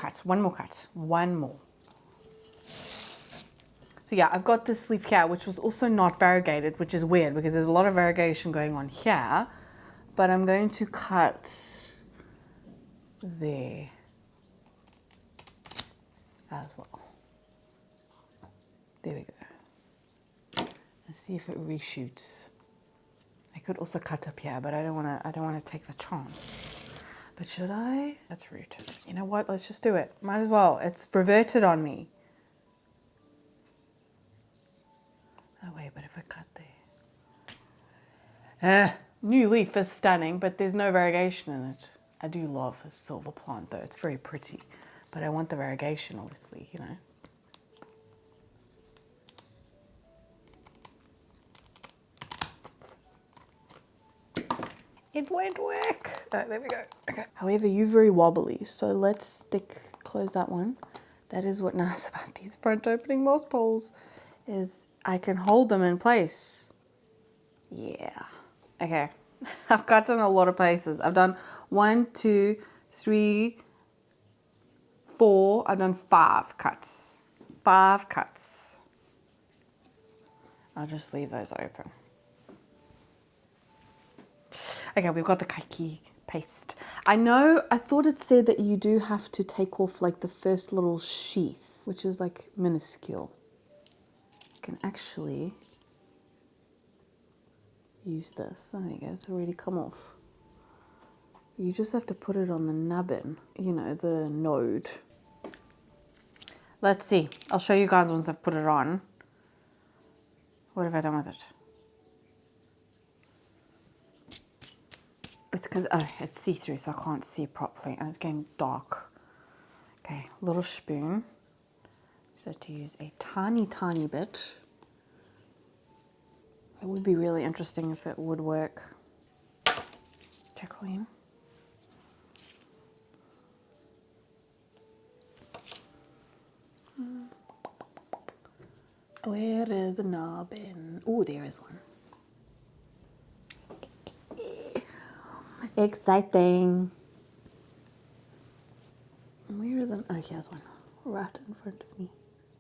S1: So yeah, I've got this leaf here, which was also not variegated, which is weird because there's a lot of variegation going on here. But I'm going to cut there as well. There we go. Let's see if it reshoots. I could also cut up here, but I don't want to take the chance. But should I? That's rooted. You know what? Let's just do it. Might as well. It's reverted on me. Oh wait, but if I cut there. New leaf is stunning, but there's no variegation in it. I do love this silver plant though. It's very pretty. But I want the variegation, obviously, you know. It won't work. Oh, there we go. Okay. However, you're very wobbly, so let's close that one. That is what nice about these front opening moss poles, is I can hold them in place. Yeah. Okay. I've cut in a lot of places. I've done 1, 2, 3, 4. I've done 5 cuts. 5 cuts. I'll just leave those open. Okay, we've got the kaki paste. I thought it said that you do have to take off like the first little sheath, which is like minuscule. You can actually use this. There you go, it's already come off. You just have to put it on the nubbin, you know, the node. Let's see. I'll show you guys once I've put it on. What have I done with it? It's because, it's see-through, so I can't see properly, and it's getting dark. Okay, little spoon. So to use a tiny, tiny bit. It would be really interesting if it would work. Jacqueline. Where is a nubbin? Oh, there is one. Exciting. Where is an? Oh, here's one. Right in front of me.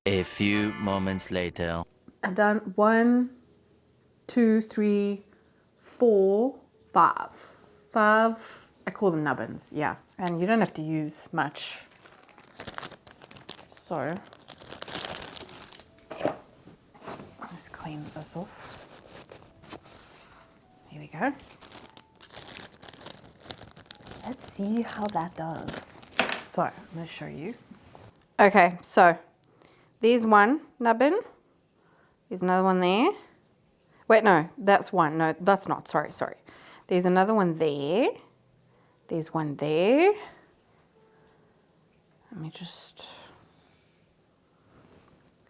S2: A few moments later.
S1: I've done 1, 2, 3, 4, 5. 5. I call them nubbins. Yeah, and you don't have to use much. So let's clean this off. Here we go. Let's see how that does. So I'm going to show you. Okay, so there's one nubbin. There's another one there. Wait, no, that's one. No, that's not. Sorry. There's another one there. There's one there. Let me just...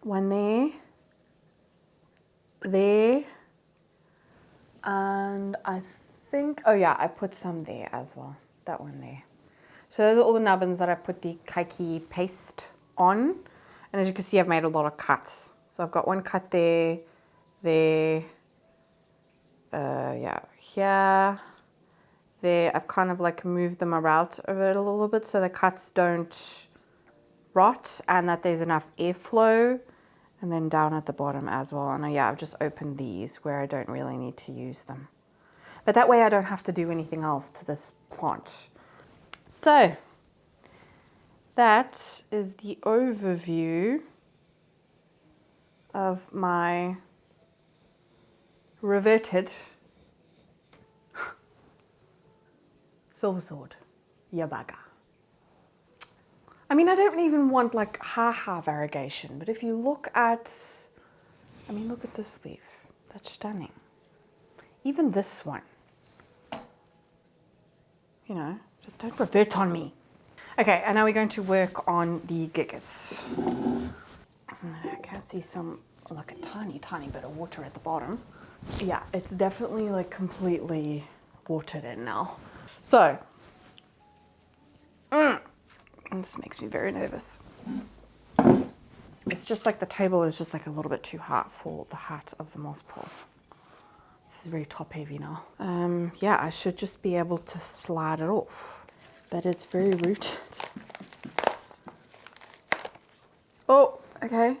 S1: One there. There. And I think... Oh yeah, I put some there as well. That one there. So those are all the nubbins that I put the kaki paste on. And as you can see, I've made a lot of cuts. So I've got one cut there, there, yeah, here, there. I've kind of like moved them around a little bit so the cuts don't rot and that there's enough airflow. And then down at the bottom as well. And yeah, I've just opened these where I don't really need to use them. But that way I don't have to do anything else to this plant. So that is the overview of my reverted silver sword, Yabaga. I mean, I don't even want like ha-ha variegation, but if you look at, I mean, look at this leaf. That's stunning. Even this one. You know, just don't revert on me. Okay, and now we're going to work on the gigas. I can see some, like a tiny, tiny bit of water at the bottom. Yeah, it's definitely like completely watered in now. So, this makes me very nervous. It's just like the table is just like a little bit too hard for the height of the moss pole. This is very top heavy now. Yeah, I should just be able to slide it off, but it's very rooted. Oh, okay.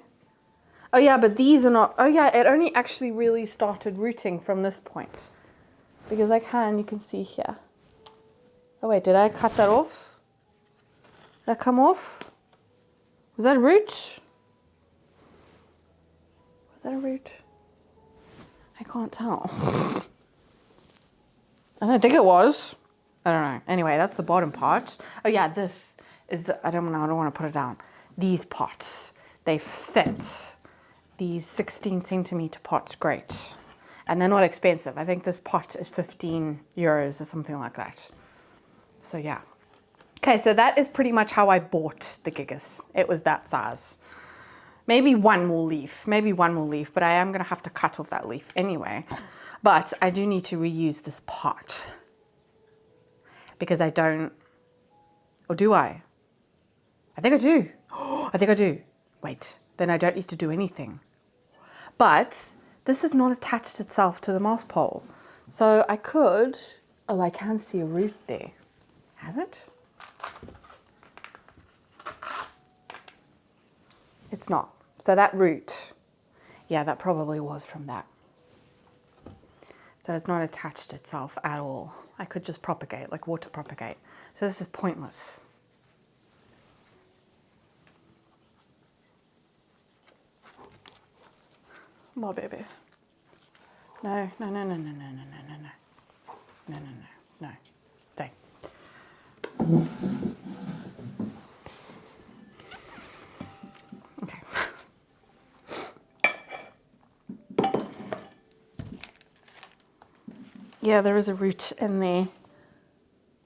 S1: Oh yeah, but these are not, oh yeah, it only actually really started rooting from this point. Because you can see here. Oh wait, did I cut that off? Did that come off? Was that a root? Was that a root? I can't tell. I don't think it was. I don't know. Anyway, that's the bottom part. Oh yeah, this is the, I don't want to put it down. These pots, they fit. These 16 centimeter pots, great. And they're not expensive. I think this pot is 15 euros or something like that. So yeah. Okay, so that is pretty much how I bought the gigas. It was that size. Maybe one more leaf, but I am gonna have to cut off that leaf anyway. But I do need to reuse this pot. because I don't, or do I? I think I do. I think I do. Wait, then I don't need to do anything. But this is not attached itself to the moss pole. So I could, oh, I can see a root there. Has it? It's not. So that root, yeah, that probably was from that. So it's not attached itself at all. I could just propagate, like water propagate. So this is pointless. More baby. No, no, no, no, no, no, no, no, no, no. No, no, no, no. Stay. Okay. Yeah, there is a root in there.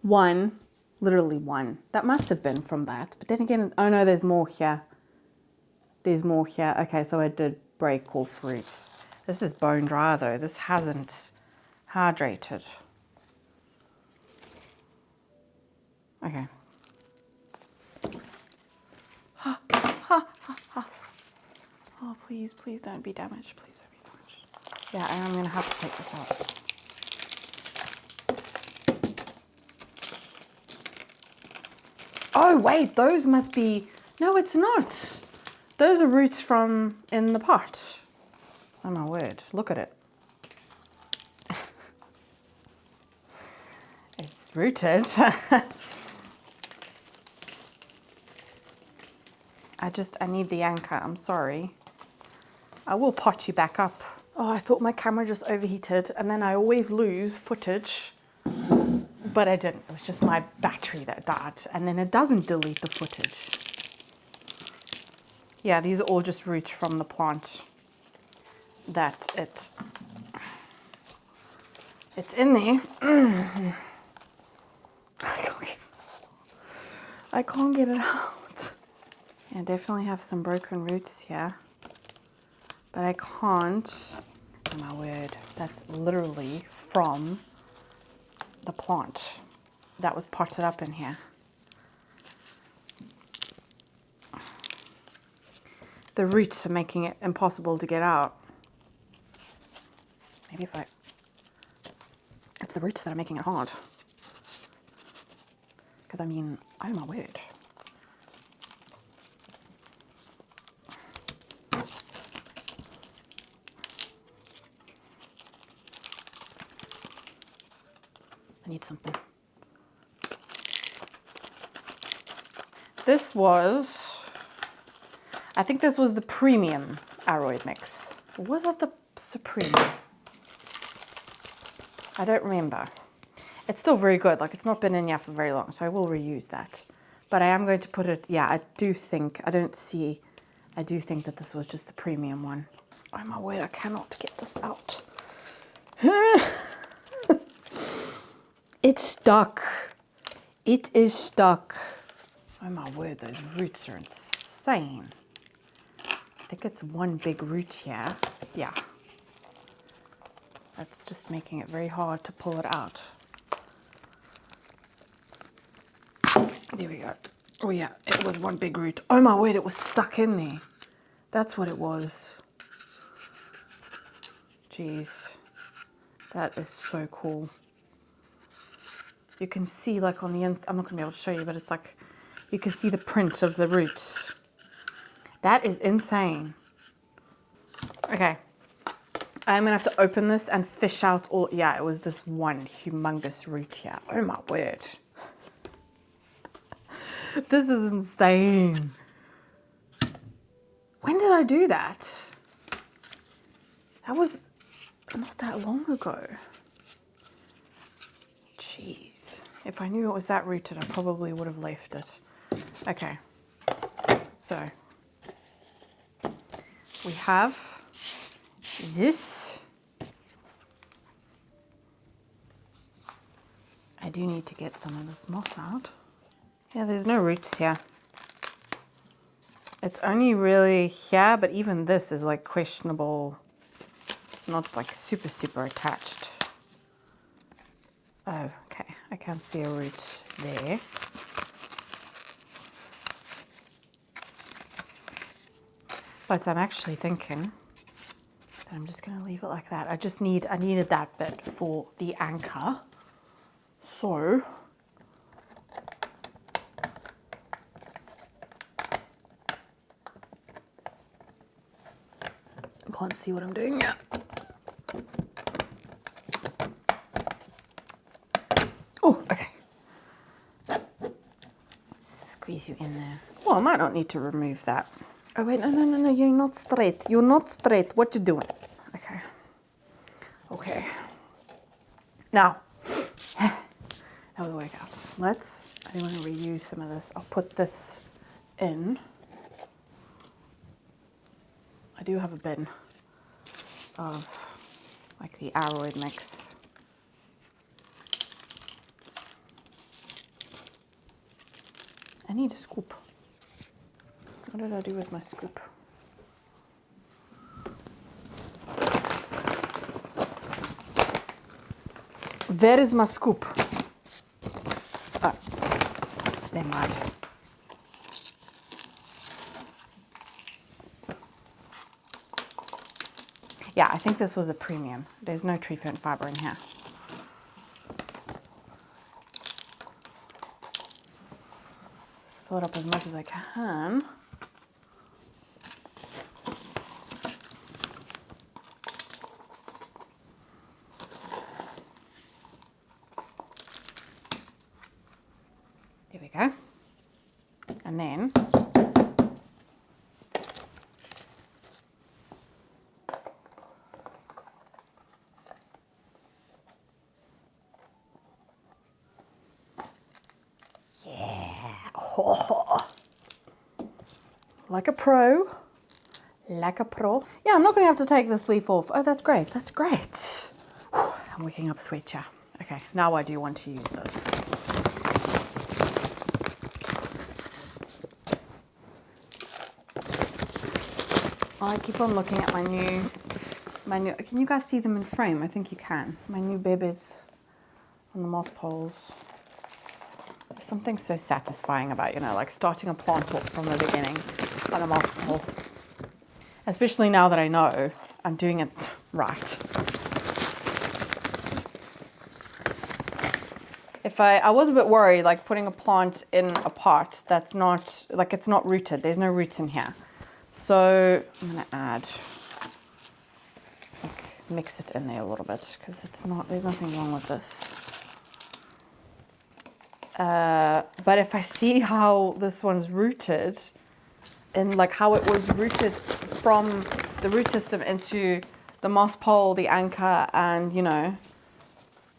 S1: One, literally one. That must have been from that. But then again, oh no, there's more here. There's more here. Okay, so I did break off roots. This is bone dry though. This hasn't hydrated. Okay. Oh, please, please don't be damaged. Please don't be damaged. Yeah, and I'm going to have to take this out. Oh, wait, those must be... No, it's not. Those are roots from in the pot. Oh, my word. Look at it. It's rooted. I need the anchor. I'm sorry. I will pot you back up. Oh, I thought my camera just overheated, and then I always lose footage. But I didn't. It was just my battery that died, and then it doesn't delete the footage. Yeah, these are all just roots from the plant that it's in there. I can't get it out. Yeah, I definitely have some broken roots here, but I can't. Oh my word, that's literally from the plant that was potted up in here. The roots are making it impossible to get out. Maybe if it's the roots that are making it hard. Because I mean, oh my word. I need something. This was, I think this was the premium aroid mix. Or was that the supreme? I don't remember. It's still very good. Like, it's not been in here for very long, so I will reuse that. But I am going to put it, yeah, I do think that this was just the premium one. Oh my word, I cannot get this out. It's stuck. It is stuck. Oh my word, those roots are insane. I think it's one big root here. Yeah. That's just making it very hard to pull it out. There we go. Oh yeah, it was one big root. Oh my word, it was stuck in there. That's what it was. Jeez. That is so cool. You can see, like, on the inside, I'm not going to be able to show you, but it's like, you can see the print of the roots. That is insane. Okay. I'm going to have to open this and fish out all, yeah, it was this one humongous root here. Oh my word. This is insane. When did I do that? That was not that long ago. Jeez. If I knew it was that rooted, I probably would have left it. Okay. So, we have this. I do need to get some of this moss out. Yeah, there's no roots here. It's only really here, but even this is like questionable. It's not like super, super attached. Oh, Okay, I can see a root there. But I'm actually thinking that I'm just going to leave it like that. I needed that bit for the anchor. So I can't see what I'm doing yet. Oh, okay. Squeeze you in there. Well, I might not need to remove that. Oh wait, no, you're not straight. You're not straight. What you doing? Okay. Okay. Now, that will work out. I do want to reuse some of this. I'll put this in. I do have a bin of like the arrowhead mix. I need a scoop. What did I do with my scoop? Where is my scoop? Oh, never mind. Yeah, I think this was a premium. There's no tree fern fiber in here. Just fill it up as much as I can. There we go. And then like a pro, like a pro. Yeah, I'm not going to have to take this leaf off. Oh, that's great. That's great. Whew, I'm waking up sweater. Okay, now I do want to use this. I keep on looking at my new, can you guys see them in frame? I think you can. My new babies on the moss poles. There's something so satisfying about, you know, like starting a plant off from the beginning on a moss pole. Especially now that I know I'm doing it right. If I was a bit worried, like putting a plant in a pot that's not, like it's not rooted. There's no roots in here. So I'm gonna add, like mix it in there a little bit because there's nothing wrong with this. But if I see how this one's rooted, and like how it was rooted from the root system into the moss pole, the anchor, and you know,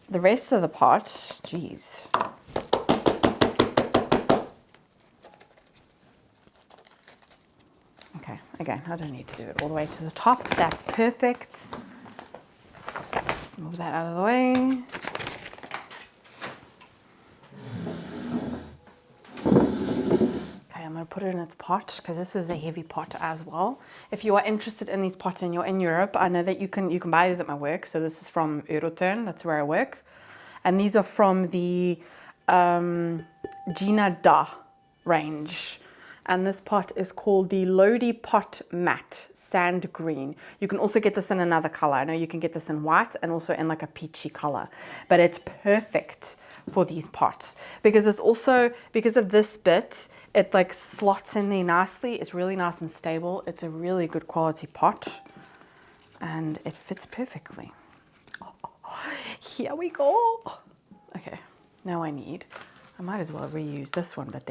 S1: the rest of the pot, geez. Okay, again, I don't need to do it all the way to the top. That's perfect. Let's move that out of the way. Okay, I'm going to put it in its pot because this is a heavy pot as well. If you are interested in these pots and you're in Europe, I know that you can buy these at my work. So this is from Eurotern, that's where I work. And these are from the Gina Da range. And this pot is called the Lodi Pot Matte Sand Green. You can also get this in another color. I know you can get this in white and also in like a peachy color, but it's perfect for these pots because it's also, because of this bit, it like slots in there nicely. It's really nice and stable. It's a really good quality pot and it fits perfectly. Here we go. Okay, now I might as well reuse this one, but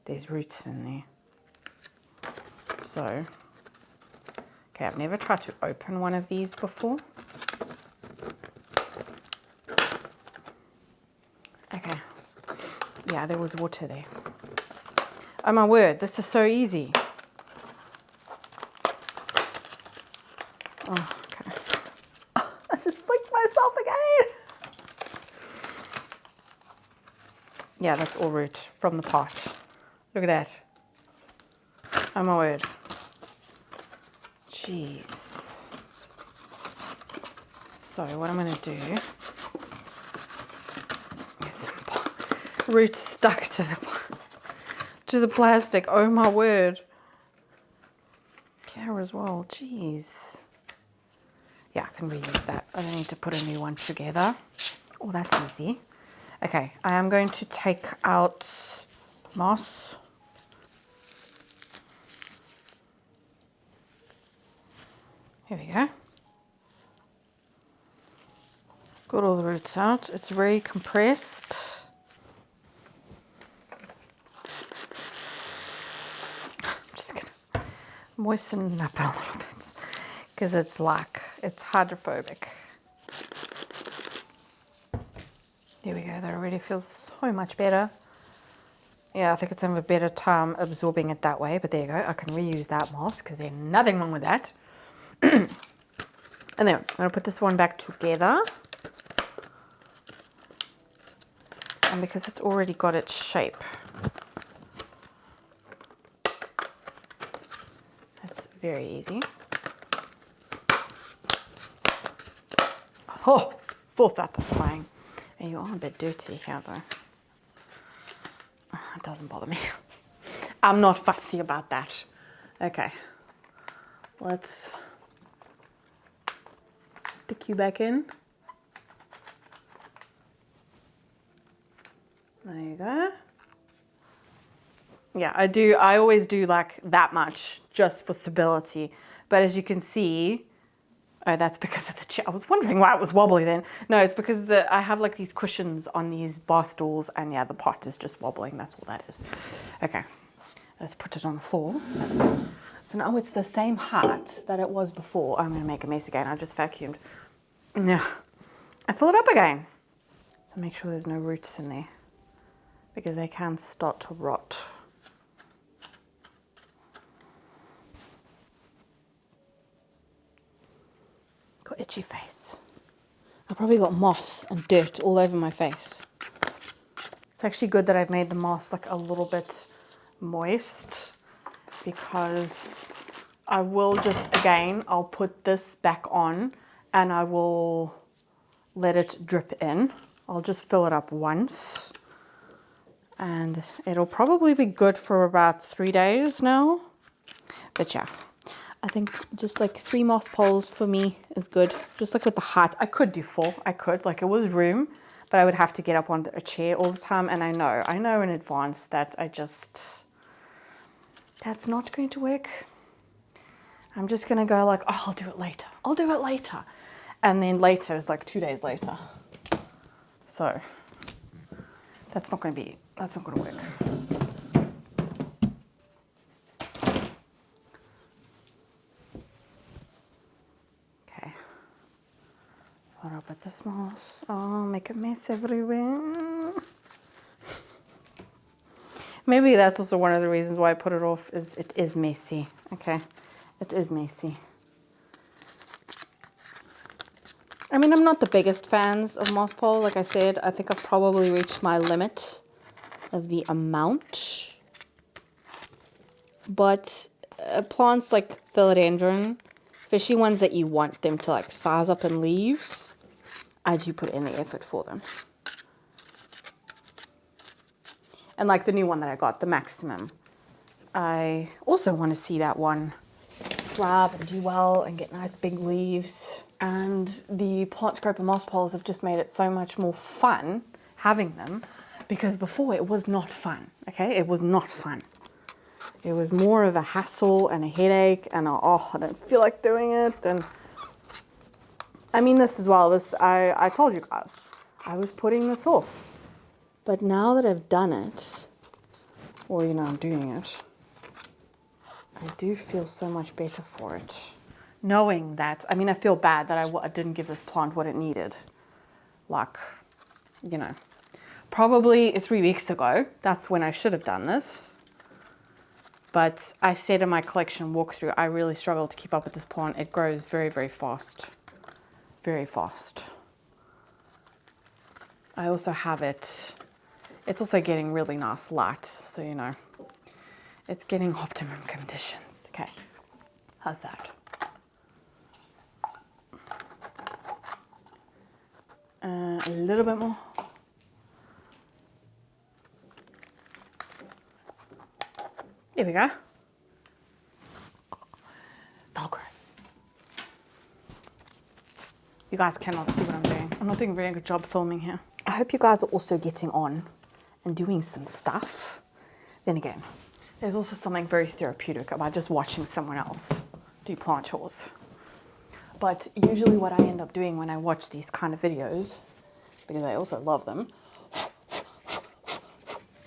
S1: there's roots in there. So, okay, I've never tried to open one of these before. Okay, yeah, there was water there. Oh my word, this is so easy. Oh, okay. I just flicked myself again. Yeah, that's all root from the pot. Look at that. Oh my word. Jeez. So what I'm going to do roots stuck to the plastic. Oh my word. Care as well. Jeez. Yeah, I can reuse that. I don't need to put a new one together. Oh, that's easy. Okay, I am going to take out moss. Here we go. Got all the roots out. It's very compressed. I'm just gonna moisten it up a little bit because it's hydrophobic. There we go. That already feels so much better. Yeah, I think it's having a better time absorbing it that way, but there you go. I can reuse that moss because there's nothing wrong with that. And then I'm going to put this one back together. And because it's already got its shape, it's very easy. Oh, thought that was flying. And you are a bit dirty here though. It doesn't bother me. I'm not fussy about that. Okay, let's stick you back in. There you go. Yeah, I always do like that much just for stability. But as you can see, oh, that's because of the chair. I was wondering why it was wobbly then. No, it's because I have like these cushions on these bar stools, and yeah, the pot is just wobbling. That's all that is. Okay, let's put it on the floor. So now it's the same height that it was before. I'm gonna make a mess again. I just vacuumed. Yeah, and fill it up again. So make sure there's no roots in there because they can start to rot. Got itchy face. I probably got moss and dirt all over my face. It's actually good that I've made the moss like a little bit moist because I will just, again, I'll put this back on and I will let it drip in. I'll just fill it up once and it'll probably be good for about 3 days now. But yeah. I think just like 3 moss poles for me is good. Just like with the height, I could do 4. I could, like it was room, but I would have to get up on a chair all the time. And I know in advance that that's not going to work. I'm just going to go like, oh, I'll do it later. I'll do it later. And then later is like 2 days later. So that's not going to work. What about this moss? Oh, make a mess everywhere. Maybe that's also one of the reasons why I put it off, is it is messy. Okay, it is messy. I mean, I'm not the biggest fans of moss pole. Like I said, I think I've probably reached my limit of the amount. But plants like philodendron, especially ones that you want them to like size up in leaves, I do put in the effort for them. And like the new one that I got, the maximum, I also want to see that one thrive and do well and get nice big leaves. And the plant scraper moss poles have just made it so much more fun having them, because before it was not fun. Okay, it was not fun. It was more of a hassle and a headache and I don't feel like doing it. And I mean this as well, I told you guys, I was putting this off. But now that I've done it, or I'm doing it, I do feel so much better for it. Knowing that, I mean, I feel bad that I didn't give this plant what it needed. Like, probably 3 weeks ago, that's when I should have done this. But I said in my collection walkthrough, I really struggle to keep up with this plant. It grows very, very fast. Very fast. I also have it. It's also getting really nice light. So, it's getting optimum conditions. Okay. How's that? A little bit more. we go. Velcro. You guys cannot see what I'm doing. I'm not doing a very good job filming here. I hope you guys are also getting on and doing some stuff. Then again, there's also something very therapeutic about just watching someone else do plant chores. But usually what I end up doing when I watch these kind of videos, because I also love them,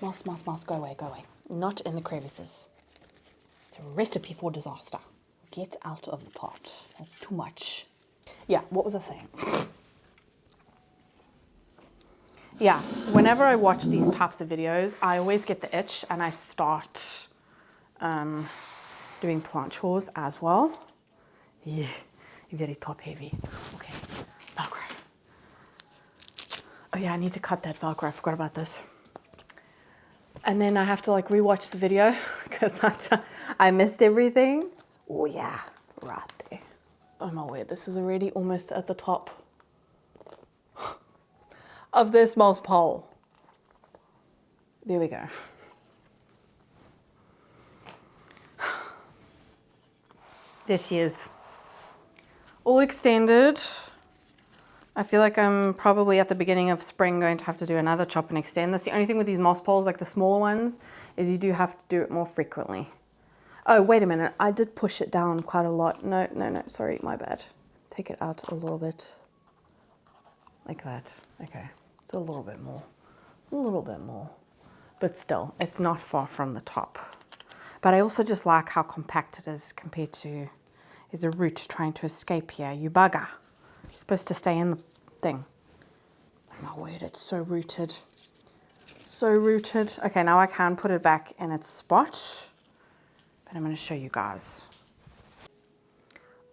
S1: mouse, mouse, mouse, go away, go away. Not in the crevices. It's a recipe for disaster. Get out of the pot. That's too much. Yeah, what was I saying? Yeah, whenever I watch these types of videos, I always get the itch and I start doing plant chores as well. Yeah, you're very top heavy. Okay, Velcro. Oh yeah, I need to cut that Velcro. I forgot about this. And then I have to like rewatch the video because I missed everything. Oh yeah, right there. Oh my word, this is already almost at the top of this mouse pole. There we go. There she is. All extended. I feel like I'm probably at the beginning of spring going to have to do another chop and extend. That's the only thing with these moss poles, like the smaller ones, is you do have to do it more frequently. Oh, wait a minute. I did push it down quite a lot. No, sorry, my bad. Take it out a little bit. Like that. Okay. It's a little bit more. A little bit more. But still, it's not far from the top. But I also just like how compact it is compared to, there's a root trying to escape here. You bugger. You're supposed to stay in the thing. Oh my word, it's so rooted. So rooted. Okay, now I can put it back in its spot. But I'm going to show you guys.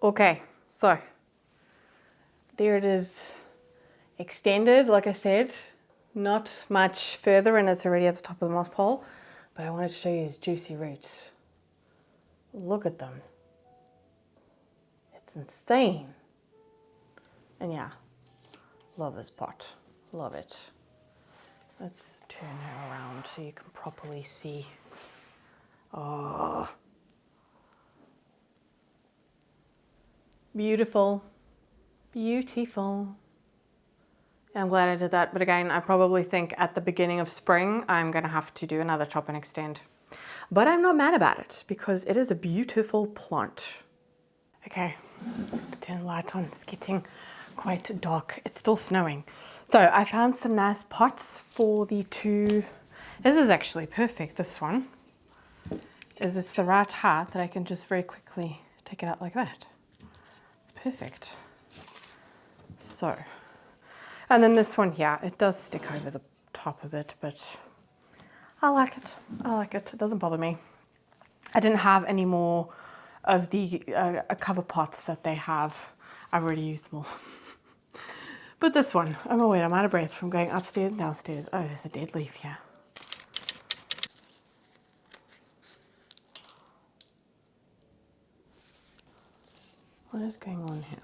S1: Okay, so there it is extended, like I said. Not much further and it's already at the top of the moss pole. But I wanted to show you his juicy roots. Look at them. It's insane. And yeah, love this pot. Love it. Let's turn her around so you can properly see. Oh. Beautiful. Beautiful. I'm glad I did that. But again, I probably think at the beginning of spring, I'm going to have to do another chop and extend. But I'm not mad about it because it is a beautiful plant. Okay, to turn the light on. It's getting quite dark. It's still snowing. So I found some nice pots for the two. This is actually perfect, this one. It's the right height that I can just very quickly take it out like that. It's perfect. So, and then this one here, it does stick over the top a bit, but I like it. I like it. It doesn't bother me. I didn't have any more of the cover pots that they have. I've already used them all. But this one, oh my word, I'm out of breath from going upstairs and downstairs. Oh, there's a dead leaf here. What is going on here?